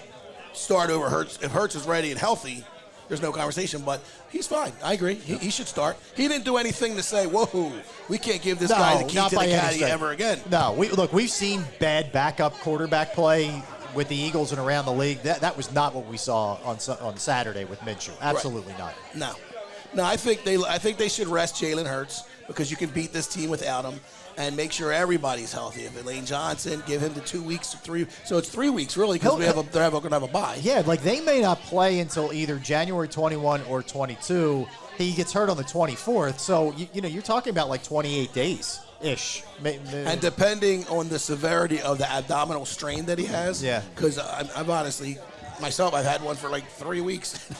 start over Hurts. If Hurts is ready and healthy, there's no conversation, but he's fine. I agree. He should start. He didn't do anything to say, whoa, we can't give this guy the key to the caddy ever again. No, we've seen bad backup quarterback play with the Eagles and around the league. That was not what we saw on Saturday with Minshew. Absolutely not. No, I think they should rest Jalen Hurts because you can beat this team without him. And make sure everybody's healthy. If Lane Johnson, give him the 2 weeks, 3. So it's 3 weeks really because they're going to have a bye. Yeah, like they may not play until either January 21 or 22. He gets hurt on the 24th, so you're talking about like 28 days ish. And depending on the severity of the abdominal strain that he has, because I've honestly. Myself, I've had one for like 3 weeks.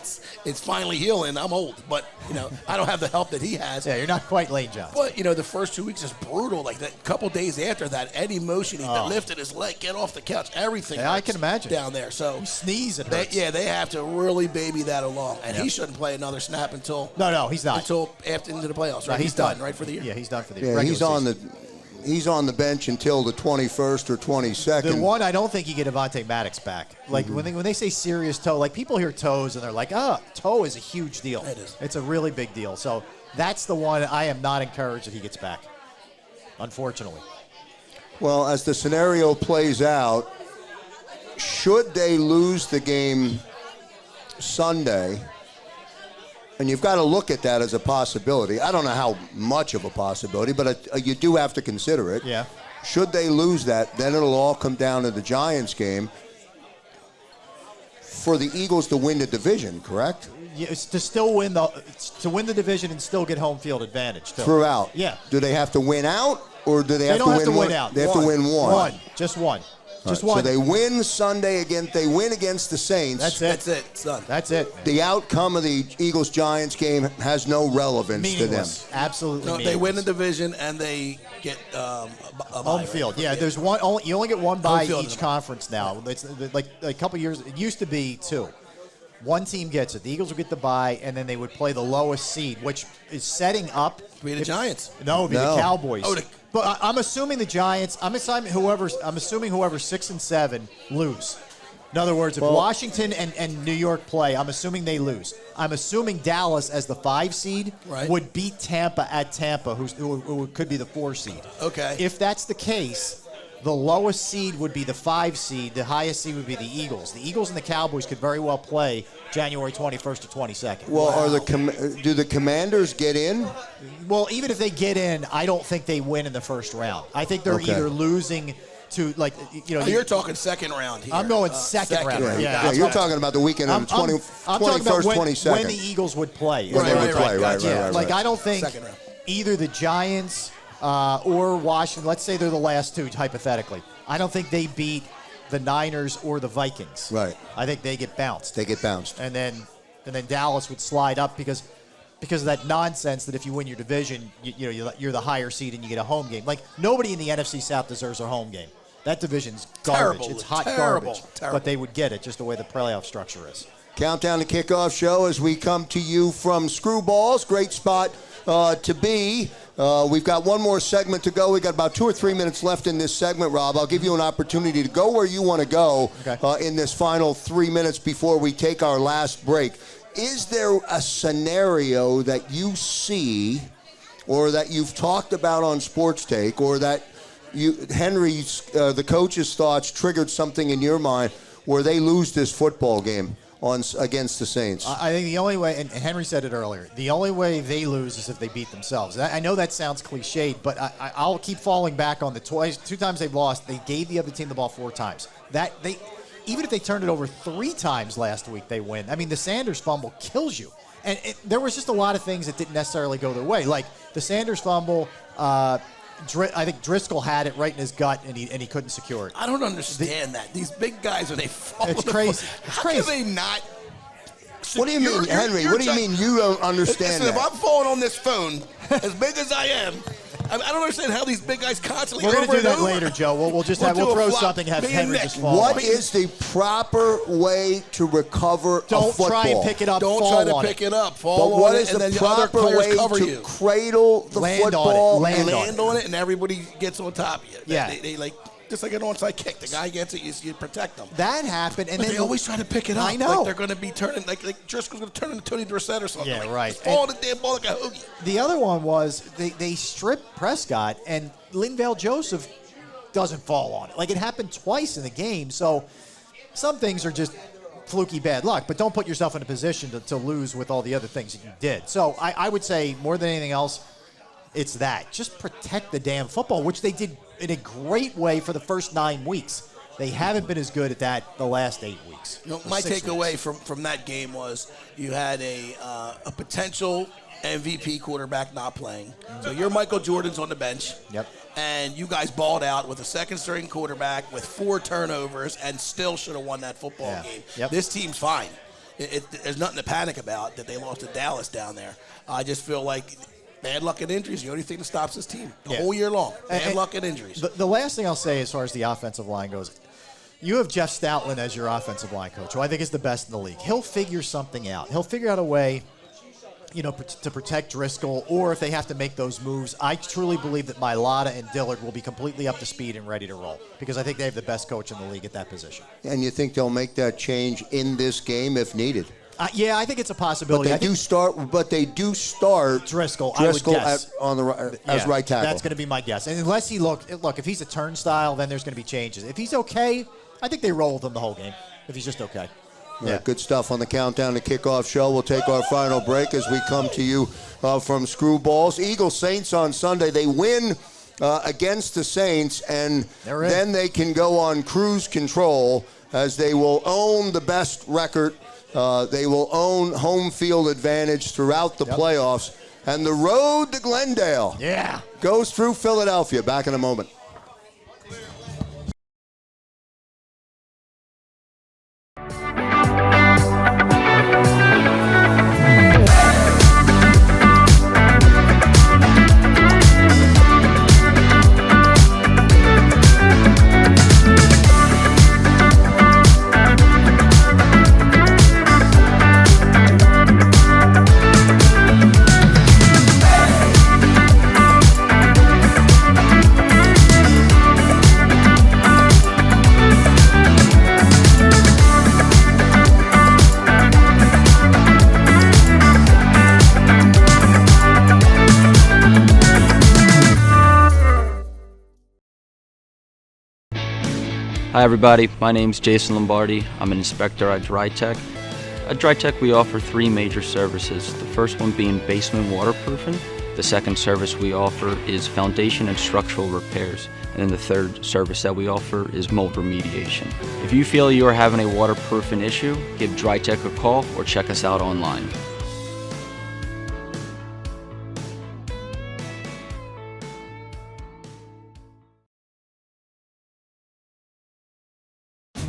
It's finally healing. I'm old, but I don't have the help that he has. Yeah, you're not quite Lane Johnson. But the first 2 weeks is brutal. Like that couple days after that, any motion, he lifted his leg, get off the couch, everything. Yeah, I can imagine down there. So you sneeze, it hurts. They have to really baby that along, and he shouldn't play another snap until no, he's not until after into the playoffs. Right, no, he's done right for the year. Yeah, he's done for the year. Yeah, he's on the bench until the 21st or 22nd. The one I don't think you get Avonte Maddox back. Like when they say serious toe, like people hear toes and they're like, toe is a huge deal. It is. It's a really big deal. So that's the one I am not encouraged that he gets back, unfortunately. Well, as the scenario plays out, should they lose the game Sunday, and you've got to look at that as a possibility. I don't know how much of a possibility, but you do have to consider it. Yeah. Should they lose that, then it'll all come down to the Giants game for the Eagles to win the division, correct? Yeah, it's to win the division and still get home field advantage. Too. Throughout. Yeah. Do they have to win out, or do they have They to don't win have to one? win out. They have to win one. Just one. Just right, one. So they win Sunday again. They win against the Saints. That's it. It's done. That's it. The outcome of the Eagles-Giants game has no relevance to them. Absolutely meaningless. They win the division and they get a home field. Yeah, there's one. You only get one bye each in conference now. It's like a couple years. It used to be 2. One team gets it. The Eagles would get the bye, and then they would play the lowest seed, which is setting up. Be the Giants. No, it would be the Cowboys. Oh, but I'm assuming the Giants. I'm assuming whoever's 6 and 7 lose. In other words, if Washington and New York play, I'm assuming they lose. I'm assuming Dallas, as the 5 seed, would beat Tampa at Tampa, who could be the 4 seed. Okay. If that's the case, The lowest seed would be the 5 seed. The highest seed would be the Eagles. The Eagles and the Cowboys could very well play January 21st or 22nd. Well, do the Commanders get in? Well, even if they get in, I don't think they win in the first round. I think they're either losing to, like, you're talking second round here. I'm going second round. Yeah, you're talking about the weekend of the 21st, 22nd. When the Eagles would play. Right. Like, I don't think either the Giants or Washington, let's say they're the last two, hypothetically. I don't think they beat the Niners or the Vikings. Right. I think they get bounced. And then Dallas would slide up because of that nonsense that if you win your division, you're the higher seed and you get a home game. Like, nobody in the NFC South deserves a home game. That division's garbage. It's hot garbage. But they would get it just the way the playoff structure is. Countdown to Kickoff show as we come to you from Screwballs. Great spot to be. We've got one more segment to go. We've got about 2 or 3 minutes left in this segment, Rob. I'll give you an opportunity to go where you want to go in this final 3 minutes before we take our last break. Is there a scenario that you see or that you've talked about on Sports Take or that Henry's, the coach's thoughts triggered something in your mind where they lose this football game against the Saints? I think the only way, and Henry said it earlier, the only way they lose is if they beat themselves. I know that sounds cliched, but I'll keep falling back on the 2 times they've lost. They gave the other team the ball 4 times. Even if they turned it over 3 times last week, they win. I mean, the Sanders fumble kills you. And there was just a lot of things that didn't necessarily go their way. Like the Sanders fumble, I think Driscoll had it right in his gut, and he couldn't secure it. I don't understand that. These big guys, when they fall, it's crazy. How can they not? What do you mean, Henry? What do you mean you don't understand that? If I'm falling on this phone, as big as I am, I don't understand how these big guys constantly. We're going to do that later, Joe. We'll throw something, have Henry just fall. What is the proper way to recover a football? Don't try and pick it up. Don't try to pick it up. Fall but what is the proper way to cradle the football? Land on it, and everybody gets on top of you. Yeah. They like. Just like an onside kick, the guy gets it, you protect them. That happened, and but then they always try to pick it up. I know. Like they're going to be turning, like Driscoll's going to turn into Tony Dorsett or something. Yeah, right. Fall the damn ball like a hoagie. The other one was they stripped Prescott, and Linval Joseph doesn't fall on it. Like, it happened twice in the game, so some things are just fluky bad luck, but don't put yourself in a position to lose with all the other things that you did. So I would say, more than anything else, it's that. Just protect the damn football, which they did in a great way for the first 9 weeks. They haven't been as good at that the last 8 weeks. My takeaway from that game was you had a potential MVP quarterback not playing. So your Michael Jordan's on the bench. Yep. And you guys balled out with a second-string quarterback with 4 turnovers and still should have won that football game. Yep. This team's fine. There's nothing to panic about that they lost to Dallas down there. I just feel like bad luck and injuries, the only thing that stops this team the whole year long. Bad luck and injuries. The last thing I'll say as far as the offensive line goes, you have Jeff Stoutland as your offensive line coach, who I think is the best in the league. He'll figure something out. He'll figure out a way, to protect Driscoll, or if they have to make those moves. I truly believe that Mailata and Dillard will be completely up to speed and ready to roll because I think they have the best coach in the league at that position. And you think they'll make that change in this game if needed? Yeah, I think it's a possibility. But they do start Driscoll I would guess. As right tackle. That's going to be my guess. And unless he look, if he's a turnstile, then there's going to be changes. If he's okay, I think they roll with him the whole game. If he's just okay. Good stuff on the Countdown to Kickoff show. We'll take our final break as we come to you from Screwballs. Eagles Saints on Sunday. They win against the Saints, and then they can go on cruise control as they will own the best record. They will own home field advantage throughout the playoffs. And the road to Glendale goes through Philadelphia. Back in a moment. Hi everybody, my name's Jason Lombardi. I'm an inspector at DryTech. At DryTech we offer 3 major services, the first one being basement waterproofing, the second service we offer is foundation and structural repairs, and then the third service that we offer is mold remediation. If you feel you are having a waterproofing issue, give DryTech a call or check us out online.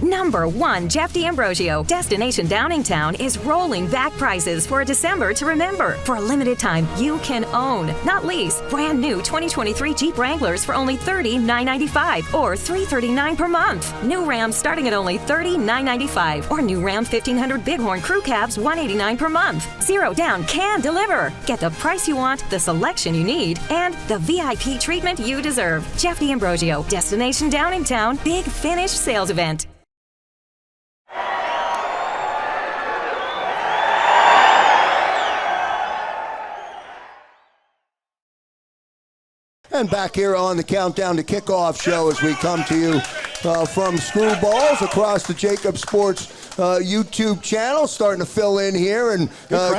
Number 1, Jeff D'Ambrosio. Destination Downingtown is rolling back prices for a December to remember. For a limited time, you can own, not lease, brand new 2023 Jeep Wranglers for only $30,995 or $339 per month. New Ram starting at only $30,995 or new Ram 1500 Bighorn Crew Cabs $189 per month. Zero down can deliver. Get the price you want, the selection you need, and the VIP treatment you deserve. Jeff D'Ambrosio, Destination Downingtown, Big Finish Sales Event. And back here on the Countdown to Kickoff show as we come to you from Screwballs across the JAKIB Sports YouTube channel, starting to fill in here. And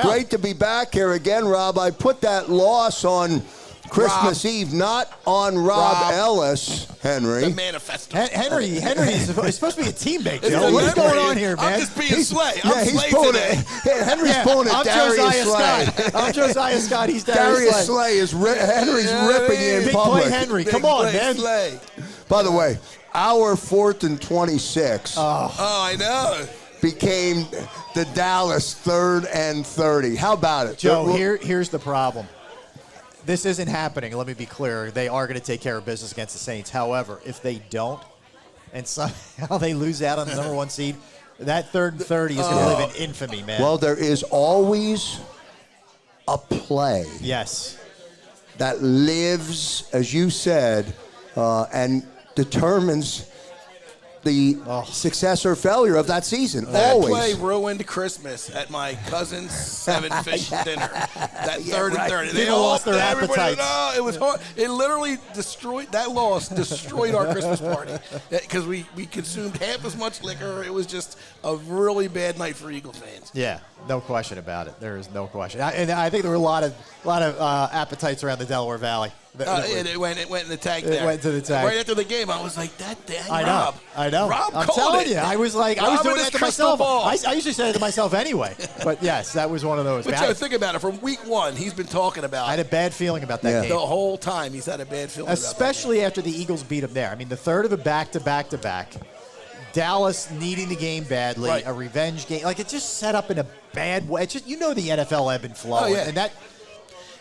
great to be back here again, Rob. I put that loss on Christmas Eve, not on Rob Ellis, Henry. The manifesto. Henry's supposed to be a teammate, Joe. What's going on here, man? I'm just being Slay. I'm Slay pulling today. Henry's pulling it. I'm Darius Josiah Slay. Scott. I'm Josiah Scott. He's Darius Slay. Henry's ripping you in Big public. play, Henry. Come on, man. Slay. By the way, our 4th and 26 I know. became the Dallas 3rd and 30. How about it? Joe, here's the problem. This isn't happening. Let me be clear. They are going to take care of business against the Saints. However, if they don't, and somehow they lose out on the number 1 seed, that 3rd and 30 is going to live in infamy, man. Well, there is always a play. Yes. That lives, as you said, and determines the success or failure of that season. That Always. play ruined Christmas at my cousin's 7-fish dinner. That 3rd and 30. People lost their appetites. It was hard. It literally destroyed our Christmas party because we consumed half as much liquor. It was just a really bad night for Eagle fans. Yeah, no question about it. There is no question. And I think there were a lot of appetites around the Delaware Valley. It went in the tank there. It went to the tank. Right after the game, I was like, that dang Rob. I know. Rob I'm called telling it. you. I was like, I was doing that to myself. I usually say it to myself anyway. But yes, that was one of those. But Joe, think about it. From week 1, he's been talking about. I had a bad feeling about that game. The whole time he's had a bad feeling Especially about that after the Eagles beat him there. I mean, the third of a back-to-back-to-back. Dallas needing the game badly, a revenge game. Like, it just set up in a bad way. It's just, the NFL ebb and flow. Oh, yeah. And that.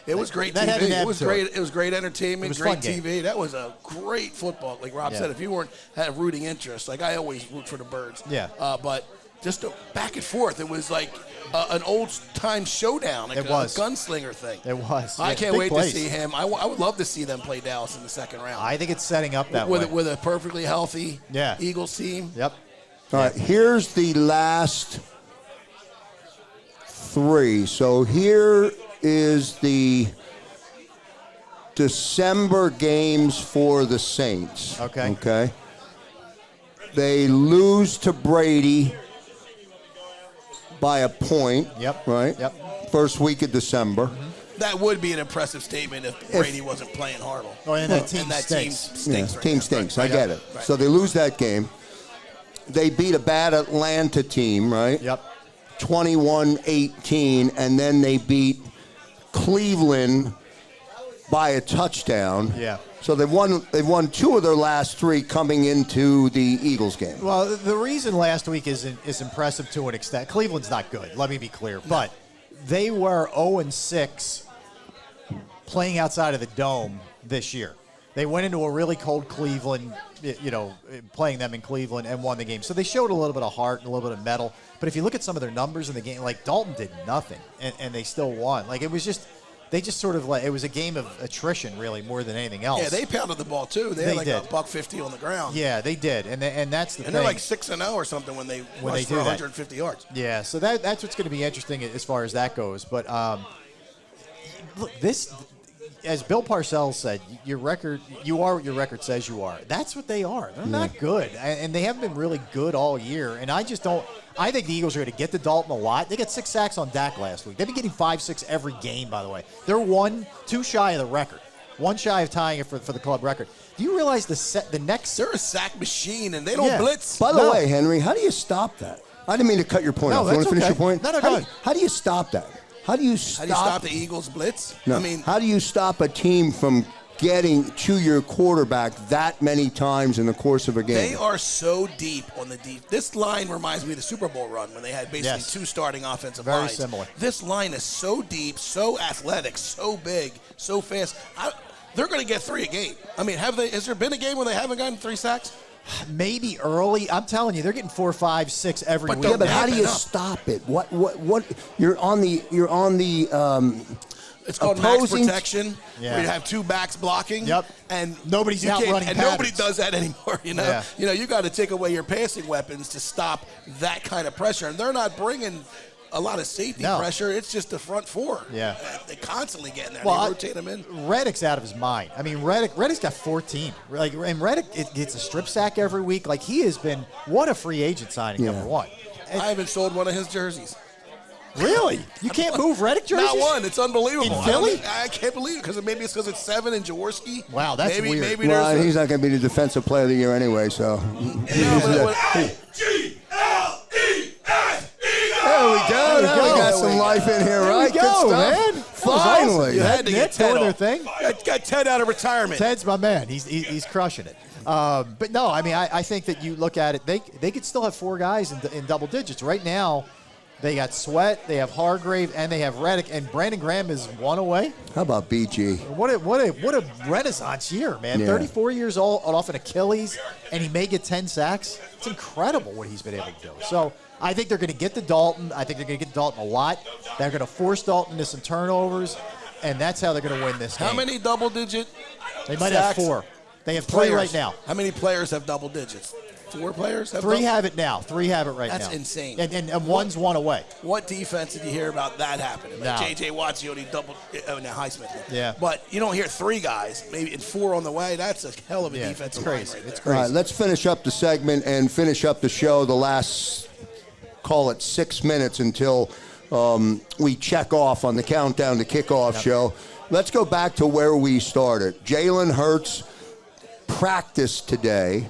It was great that TV. It was great. It was great entertainment. It was great fun TV. game. That was a great football. Like Rob said, if you weren't had a rooting interest, like I always root for the Birds. Yeah. But just back and forth, it was like an old time showdown. Like it was a gunslinger thing. It was. I can't wait place. to see him. I would love to see them play Dallas in the second round. I think it's setting up that way with a perfectly healthy Eagles team. Yep. All right. Here's the last 3. So here is the December games for the Saints. Okay. They lose to Brady by a point. Yep. Right? Yep. First week of December. That would be an impressive statement if Brady wasn't playing horrible. And that team stinks. Team stinks. I get it. Right. So they lose that game. They beat a bad Atlanta team, right? Yep. 21-18, and then they beat Cleveland by a touchdown. Yeah. So they've won 2 of their last 3 coming into the Eagles game. Well, the reason last week is impressive to an extent. Cleveland's not good, let me be clear. But they were 0-6 playing outside of the Dome this year. They went into a really cold Cleveland, playing them in Cleveland and won the game. So they showed a little bit of heart and a little bit of mettle. But if you look at some of their numbers in the game, like Dalton did nothing and they still won. Like it was just – they just sort of it was a game of attrition, really, more than anything else. Yeah, they pounded the ball too. They had like did. $150 on the ground. Yeah, they did, and that's the thing. And they're like 6-0 or something when they rushed for 150 yards. Yeah, so that's what's going to be interesting as far as that goes. But look, as Bill Parcells said, your record, you are what your record says you are. That's what they are. They're not good, and they haven't been really good all year. And I just don't. I think the Eagles are going to get to Dalton a lot. They got 6 sacks on Dak last week. They've been getting 5, 6 every game, by the way. They're 1-2 shy of the record. 1 shy of tying it for the club record. Do you realize the next? They're a sack machine, and they don't blitz. By the way, Henry, how do you stop that? I didn't mean to cut your point off. You want to finish your point? No, go ahead. How do you stop that? How do you stop the Eagles blitz? No. How do you stop a team from getting to your quarterback that many times in the course of a game? They are so deep on the deep. This line reminds me of the Super Bowl run when they had basically 2 starting offensive lines. Very similar. This line is so deep, so athletic, so big, so fast. They're going to get 3 a game. I mean, has there been a game where they haven't gotten 3 sacks? Maybe early. I'm telling you, they're getting 4, 5, 6 every week. Yeah, but how do you stop it? What? You're on the. It's called max protection. Yeah. Where you have 2 backs blocking. Yep. And nobody's out running and patterns. nobody does that anymore. You know. Yeah. You know. You got to take away your passing weapons to stop that kind of pressure. And they're not bringing a lot of safety pressure. It's just the front 4. Yeah. They constantly get in there. Well, they rotate them in. Reddick's out of his mind. I mean, Reddick's got 14. And Reddick gets a strip sack every week. Like, he has been, what a free agent signing, number 1. I haven't sold one of his jerseys. Really? You can't move Reddick jerseys? Not one. It's unbelievable. In Philly? I can't believe it because maybe it's because it's 7 and Jaworski. Wow, that's weird. Maybe well, he's not going to be the defensive player of the year anyway, so. There we go. Now we got some life in here, right? There we go, man. Finally. You had to get Ted doing their thing. Got Ted out of retirement. Ted's my man. He's crushing it. But no, I mean, I think that you look at it, they could still have 4 guys in double digits. Right now, they got Sweat, they have Hargrave, and they have Reddick, and Brandon Graham is 1 away. How about BG? What a renaissance year, man. Yeah. 34 years old, off an Achilles, and he may get 10 sacks. It's incredible what he's been able to do. So I think they're going to get to Dalton. I think they're going to get Dalton a lot. They're going to force Dalton into some turnovers, and that's how they're going to win this game. How many double-digit They might sacks? have 4. They have 3 right now. How many players have double digits? 4 players have 3 have it now. 3 have it right now. That's insane. And one's 1 away. What defense did you hear about that happening? Like No. J.J. Watts, you only double Highsmith. Yeah. But you don't hear 3 guys, maybe and 4 on the way. That's a hell of a defensive line right there. It's crazy. All right, let's finish up the segment and finish up the show. The last, call it 6 minutes until we check off on the Countdown to Kickoff show. Let's go back to where we started. Jalen Hurts practiced today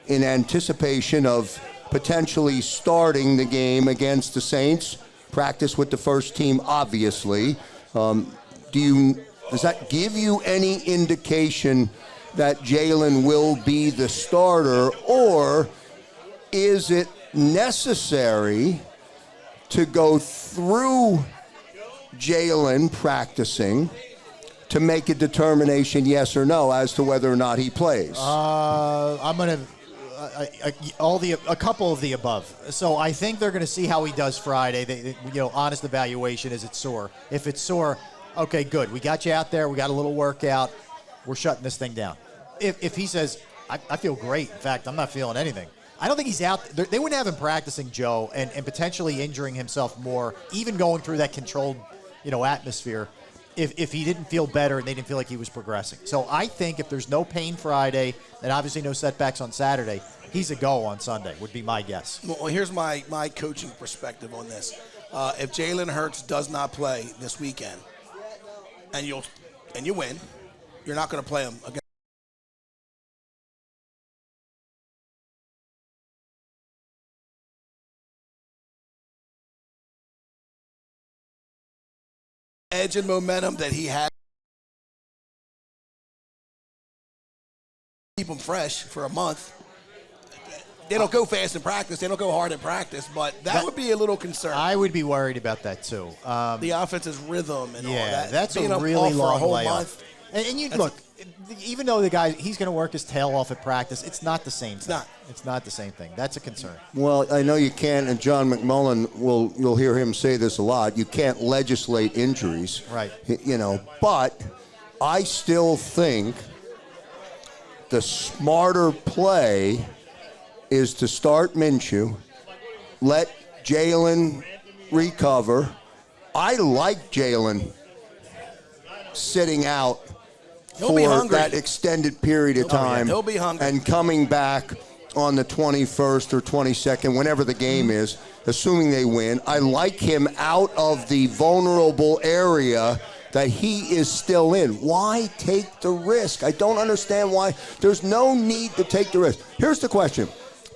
in anticipation of potentially starting the game against the Saints. Practice with the first team, obviously. Does that give you any indication that Jalen will be the starter, or is it necessary to go through Jalen practicing to make a determination, yes or no, as to whether or not he plays? I'm going to a couple of the above. So I think they're going to see how he does Friday. Honest evaluation, is it sore? If it's sore, okay, good. We got you out there. We got a little workout. We're shutting this thing down. If he says, I feel great. In fact, I'm not feeling anything. I don't think he's out. They wouldn't have him practicing, Joe, and potentially injuring himself more, even going through that controlled, atmosphere, if he didn't feel better and they didn't feel like he was progressing. So I think if there's no pain Friday and obviously no setbacks on Saturday, he's a go on Sunday, would be my guess. Well, here's my coaching perspective on this. If Jalen Hurts does not play this weekend, and you win, you're not going to play him again. Edge and momentum that he had. Keep him fresh for a month. They don't go fast in practice. They don't go hard in practice, but that would be a little concern. I would be worried about that too. The offense's rhythm and all that. That's being a really long for a whole layoff. month. And you look, even though the guy, he's going to work his tail off at practice, it's not the same thing. It's not the same thing. That's a concern. Well, I know you can't, and John McMullen, you'll hear him say this a lot, you can't legislate injuries. Right. But I still think the smarter play is to start Minshew, let Jalen recover. I like Jalen. sitting out He'll be for hungry. that extended period of time. He'll be hungry. And coming back on the 21st or 22nd, whenever the game is, assuming they win, I like him out of the vulnerable area that he is still in. Why take the risk? I don't understand why. There's no need to take the risk. Here's the question.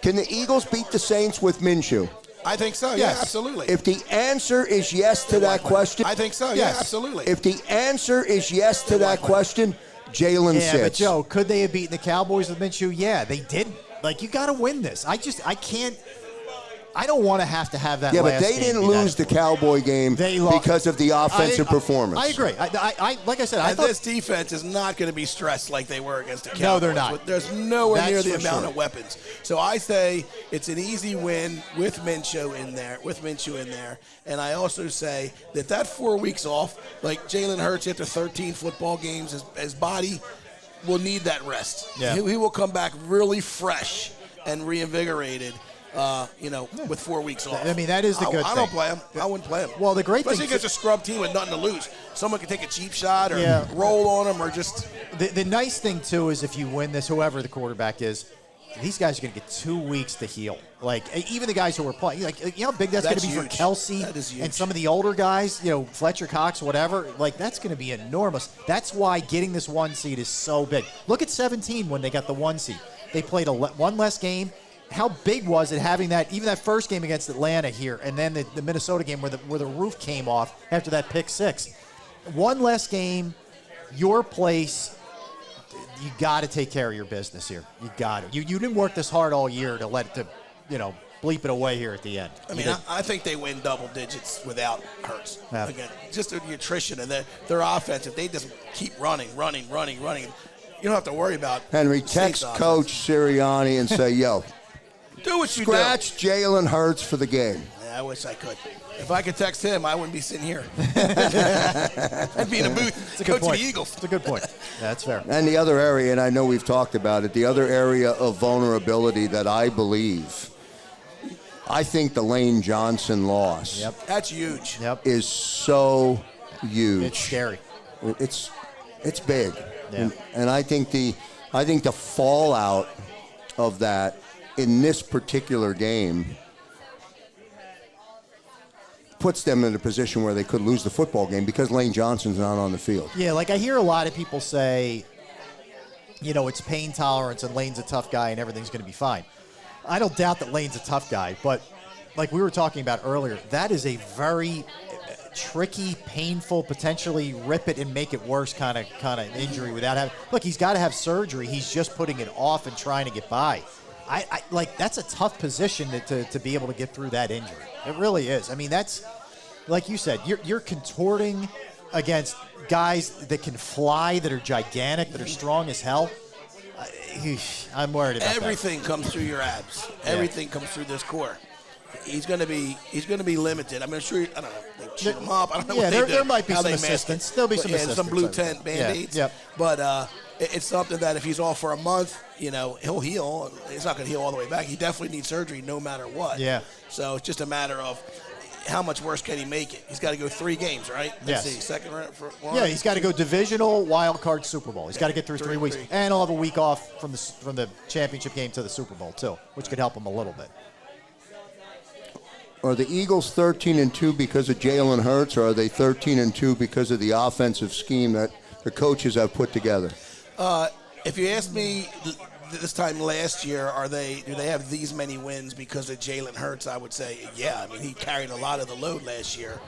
Can the Eagles beat the Saints with Minshew? I think so, Yes. yeah, absolutely. If the answer is yes to that question. I think so, yeah, absolutely. If the answer is yes to that question, Jalen Yeah, sits. but Joe, could they have beaten the Cowboys with Minshew? Yeah, they didn't. Like, you got to win this. I don't want to have that Yeah, last but they game didn't be that lose the Cowboy game because of the offensive performance. I agree. I like I said, I and thought this defense is not going to be stressed like they were against the Cowboys. No, they're not. There's nowhere That's near the for amount sure. of weapons. So I say it's an easy win with Minshew in there. And I also say that 4 weeks off, like Jalen Hurts after 13 football games, his body will need that rest. Yeah. He will come back really fresh and reinvigorated. With 4 weeks off. I mean, that is the good I thing. don't play him. I wouldn't play him. Well, the great Especially thing against a scrub team with nothing to lose. Someone can take a cheap shot or roll on him or just. The nice thing, too, is if you win this, whoever the quarterback is, these guys are going to get 2 weeks to heal. Like, even the guys who are playing, like, you know how big that's going to be huge. for Kelsey That is huge. and some of the older guys, Fletcher Cox, whatever. Like, that's going to be enormous. That's why getting this 1 seed is so big. Look at 17 when they got the 1 seed. They played one less game. How big was it having even that first game against Atlanta here, and then the Minnesota game where the roof came off after that pick six? One less game, your place. You got to take care of your business here. You got to. You didn't work this hard all year to let it bleep it away here at the end. I mean, I think they win double digits without Hurts. Yeah. Again, just the attrition and their offense. If they just keep running, you don't have to worry about Henry, Saints text offense. Coach Sirianni and say, yo, Do what you scratch Jalen Hurts for the game. Yeah, I wish I could. If I could text him, I wouldn't be sitting here. I'd be in a booth coaching the Eagles. It's a good point. That's fair. And the other area, and I know we've talked about it, the other area of vulnerability that I think the Lane Johnson loss That's huge. is so huge. It's scary. It's big. Yeah. And I think the fallout of that in this particular game puts them in a position where they could lose the football game because Lane Johnson's not on the field. Yeah, like I hear a lot of people say, it's pain tolerance and Lane's a tough guy and everything's going to be fine. I don't doubt that Lane's a tough guy, but like we were talking about earlier, that is a very tricky, painful, potentially rip it and make it worse kind of injury without having. Look, he's got to have surgery. He's just putting it off and trying to get by. I like that's a tough position to be able to get through that injury. It really is. I mean, that's like you said. You're contorting against guys that can fly, that are gigantic, that are strong as hell. I'm worried about Everything comes through your abs. Everything comes through this core. He's going to be limited. I'm sure. I don't know. They shoot him up. I don't know what they do. There might be how some they mask assistance. it. There'll be some But, assistance. some blue tent band-aids. Yeah. But it's something that if he's off for a month, he'll heal. He's not going to heal all the way back. He definitely needs surgery no matter what. Yeah. So it's just a matter of how much worse can he make it. He's got to go 3 games, right? Let's see. Second round for one. Yeah, he's got to go divisional, wild card, Super Bowl. He's got to get through 3 weeks, and he'll have a week off from the championship game to the Super Bowl too, which could help him a little bit. Are the Eagles 13-2 because of Jalen Hurts, or are they 13-2 because of the offensive scheme that the coaches have put together? If you ask me this time last year, do they have these many wins because of Jalen Hurts? I would say, yeah. I mean, he carried a lot of the load last year.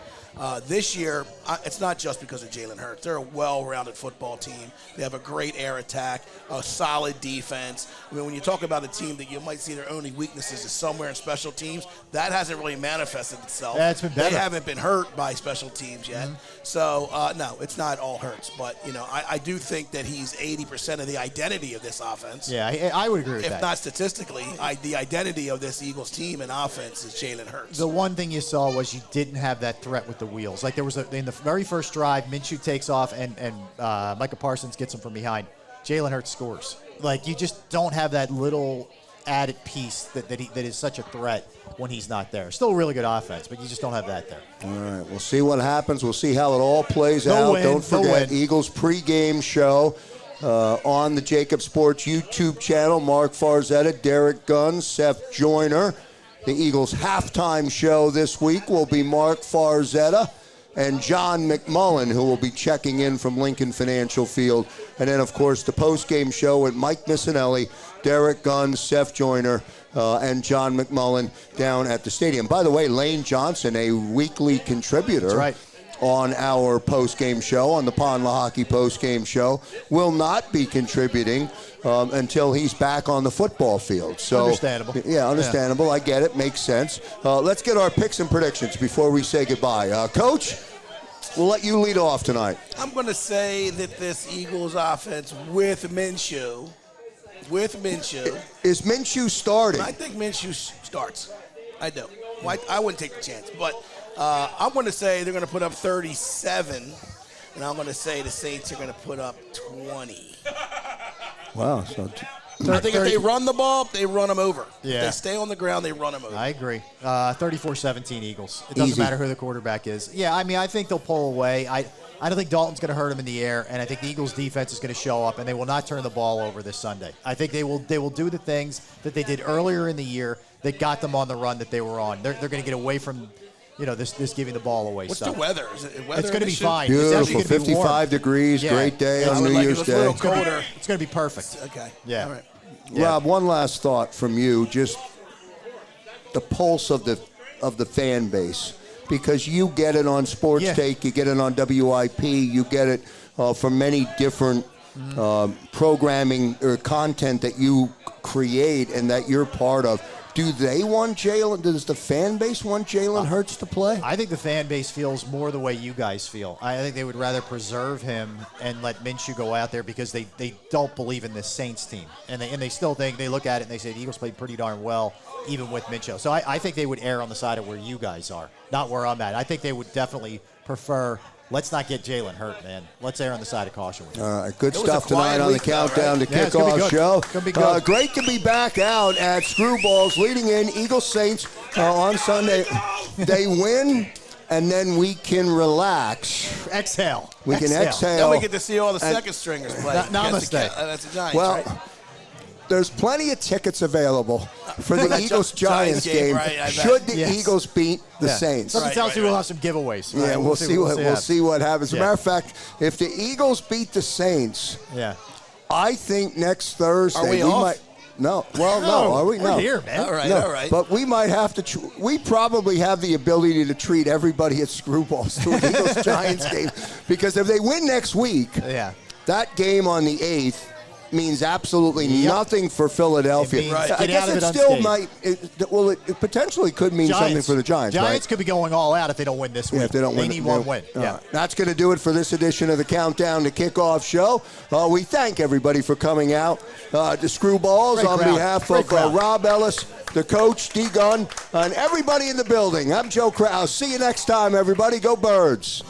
This year, it's not just because of Jalen Hurts. They're a well-rounded football team. They have a great air attack, a solid defense. I mean, when you talk about a team that you might see their only weaknesses is somewhere in special teams, that hasn't really manifested itself. Yeah, it's been better. They haven't been hurt by special teams yet. Mm-hmm. So, no, it's not all Hurts. But, I do think that he's 80% of the identity of this offense. Yeah, I would agree with that. If not statistically, the identity of this Eagles team and offense is Jalen Hurts. The one thing you saw was you didn't have that threat with the wheels. Like there was in the very first drive, Minshew takes off and Micah Parsons gets him from behind. Jalen Hurts scores. Like you just don't have that little added piece that is such a threat when he's not there. Still a really good offense, but you just don't have that there. All right, we'll see what happens. We'll see how it all plays out. Win, Don't forget, Eagles pregame show on the JAKIB Sports YouTube channel. Mark Farzetta, Derek Gunn, Seth Joyner. The Eagles halftime show this week will be Mark Farzetta and John McMullen, who will be checking in from Lincoln Financial Field. And then, of course, the postgame show with Mike Missinelli, Derek Gunn, Seth Joyner, and John McMullen down at the stadium. By the way, Lane Johnson, a weekly contributor on our postgame show, on the Pond Hockey postgame show, will not be contributing until he's back on the football field. So, understandable. Yeah, understandable. Yeah. I get it. Makes sense. Let's get our picks and predictions before we say goodbye. Coach, we'll let you lead off tonight. I'm going to say that this Eagles offense with Minshew. Is Minshew starting? I think Minshew starts. I do. I wouldn't take the chance. But I'm going to say they're going to put up 37, and I'm going to say the Saints are going to put up 20. Wow. So I think if they run the ball, they run them over. Yeah. If they stay on the ground, they run them over. I agree. 34-17 Eagles. It doesn't matter who the quarterback is. Yeah, I mean, I think they'll pull away. I don't think Dalton's going to hurt him in the air, and I think the Eagles' defense is going to show up, and they will not turn the ball over this Sunday. I think they will do the things that they did earlier in the year that got them on the run that they were on. They're going to get away from, this giving the ball away What's stuff. the weather? Is it weather? It's going to be fine. Beautiful, It's 55 degrees, great day on New Year's Day. It's colder. It's going to be perfect. Okay. Yeah. All right. Yeah. Rob, one last thought from you, just the pulse of the fan base, because you get it on Sports Take, you get it on WIP, you get it from many different programming or content that you create and that you're part of. Do they want Jalen? Does the fan base want Jalen Hurts to play? I think the fan base feels more the way you guys feel. I think they would rather preserve him and let Minshew go out there because they don't believe in this Saints team. And they still think, they look at it and they say the Eagles played pretty darn well even with Minshew. So I think they would err on the side of where you guys are, not where I'm at. I think they would definitely prefer, let's not get Jalen hurt, man. Let's err on the side of caution with him. All right, good stuff tonight on the Countdown to Kickoff show. Great to be back out at Screwballs, leading in Eagles Saints on Sunday. They win, and then we can relax. Exhale. We can exhale. Then we get to see all the second stringers play. Namaste. That's the Giants, well, right? There's plenty of tickets available for the Eagles-Giants game, should the Eagles beat the Saints. Something tells you we'll have some giveaways. Yeah, we'll see what happens. As a matter of fact, if the Eagles beat the Saints, I think next Thursday we might. No, well, no. Are we? No. We're here, man. All right, no. all right. But we might have to. We probably have the ability to treat everybody at Screwballs to an Eagles-Giants game, because if they win next week, that game on the 8th means absolutely nothing for Philadelphia. I guess it still might. It potentially could mean something for the Giants. Giants could be going all out if they don't win this week. If they don't win, they need one win. That's going to do it for this edition of the Countdown to Kickoff show. We thank everybody for coming out to Screwballs on behalf of Rob Ellis, the coach, D. Gunn, and everybody in the building. I'm Joe Kraus. See you next time, everybody. Go Birds.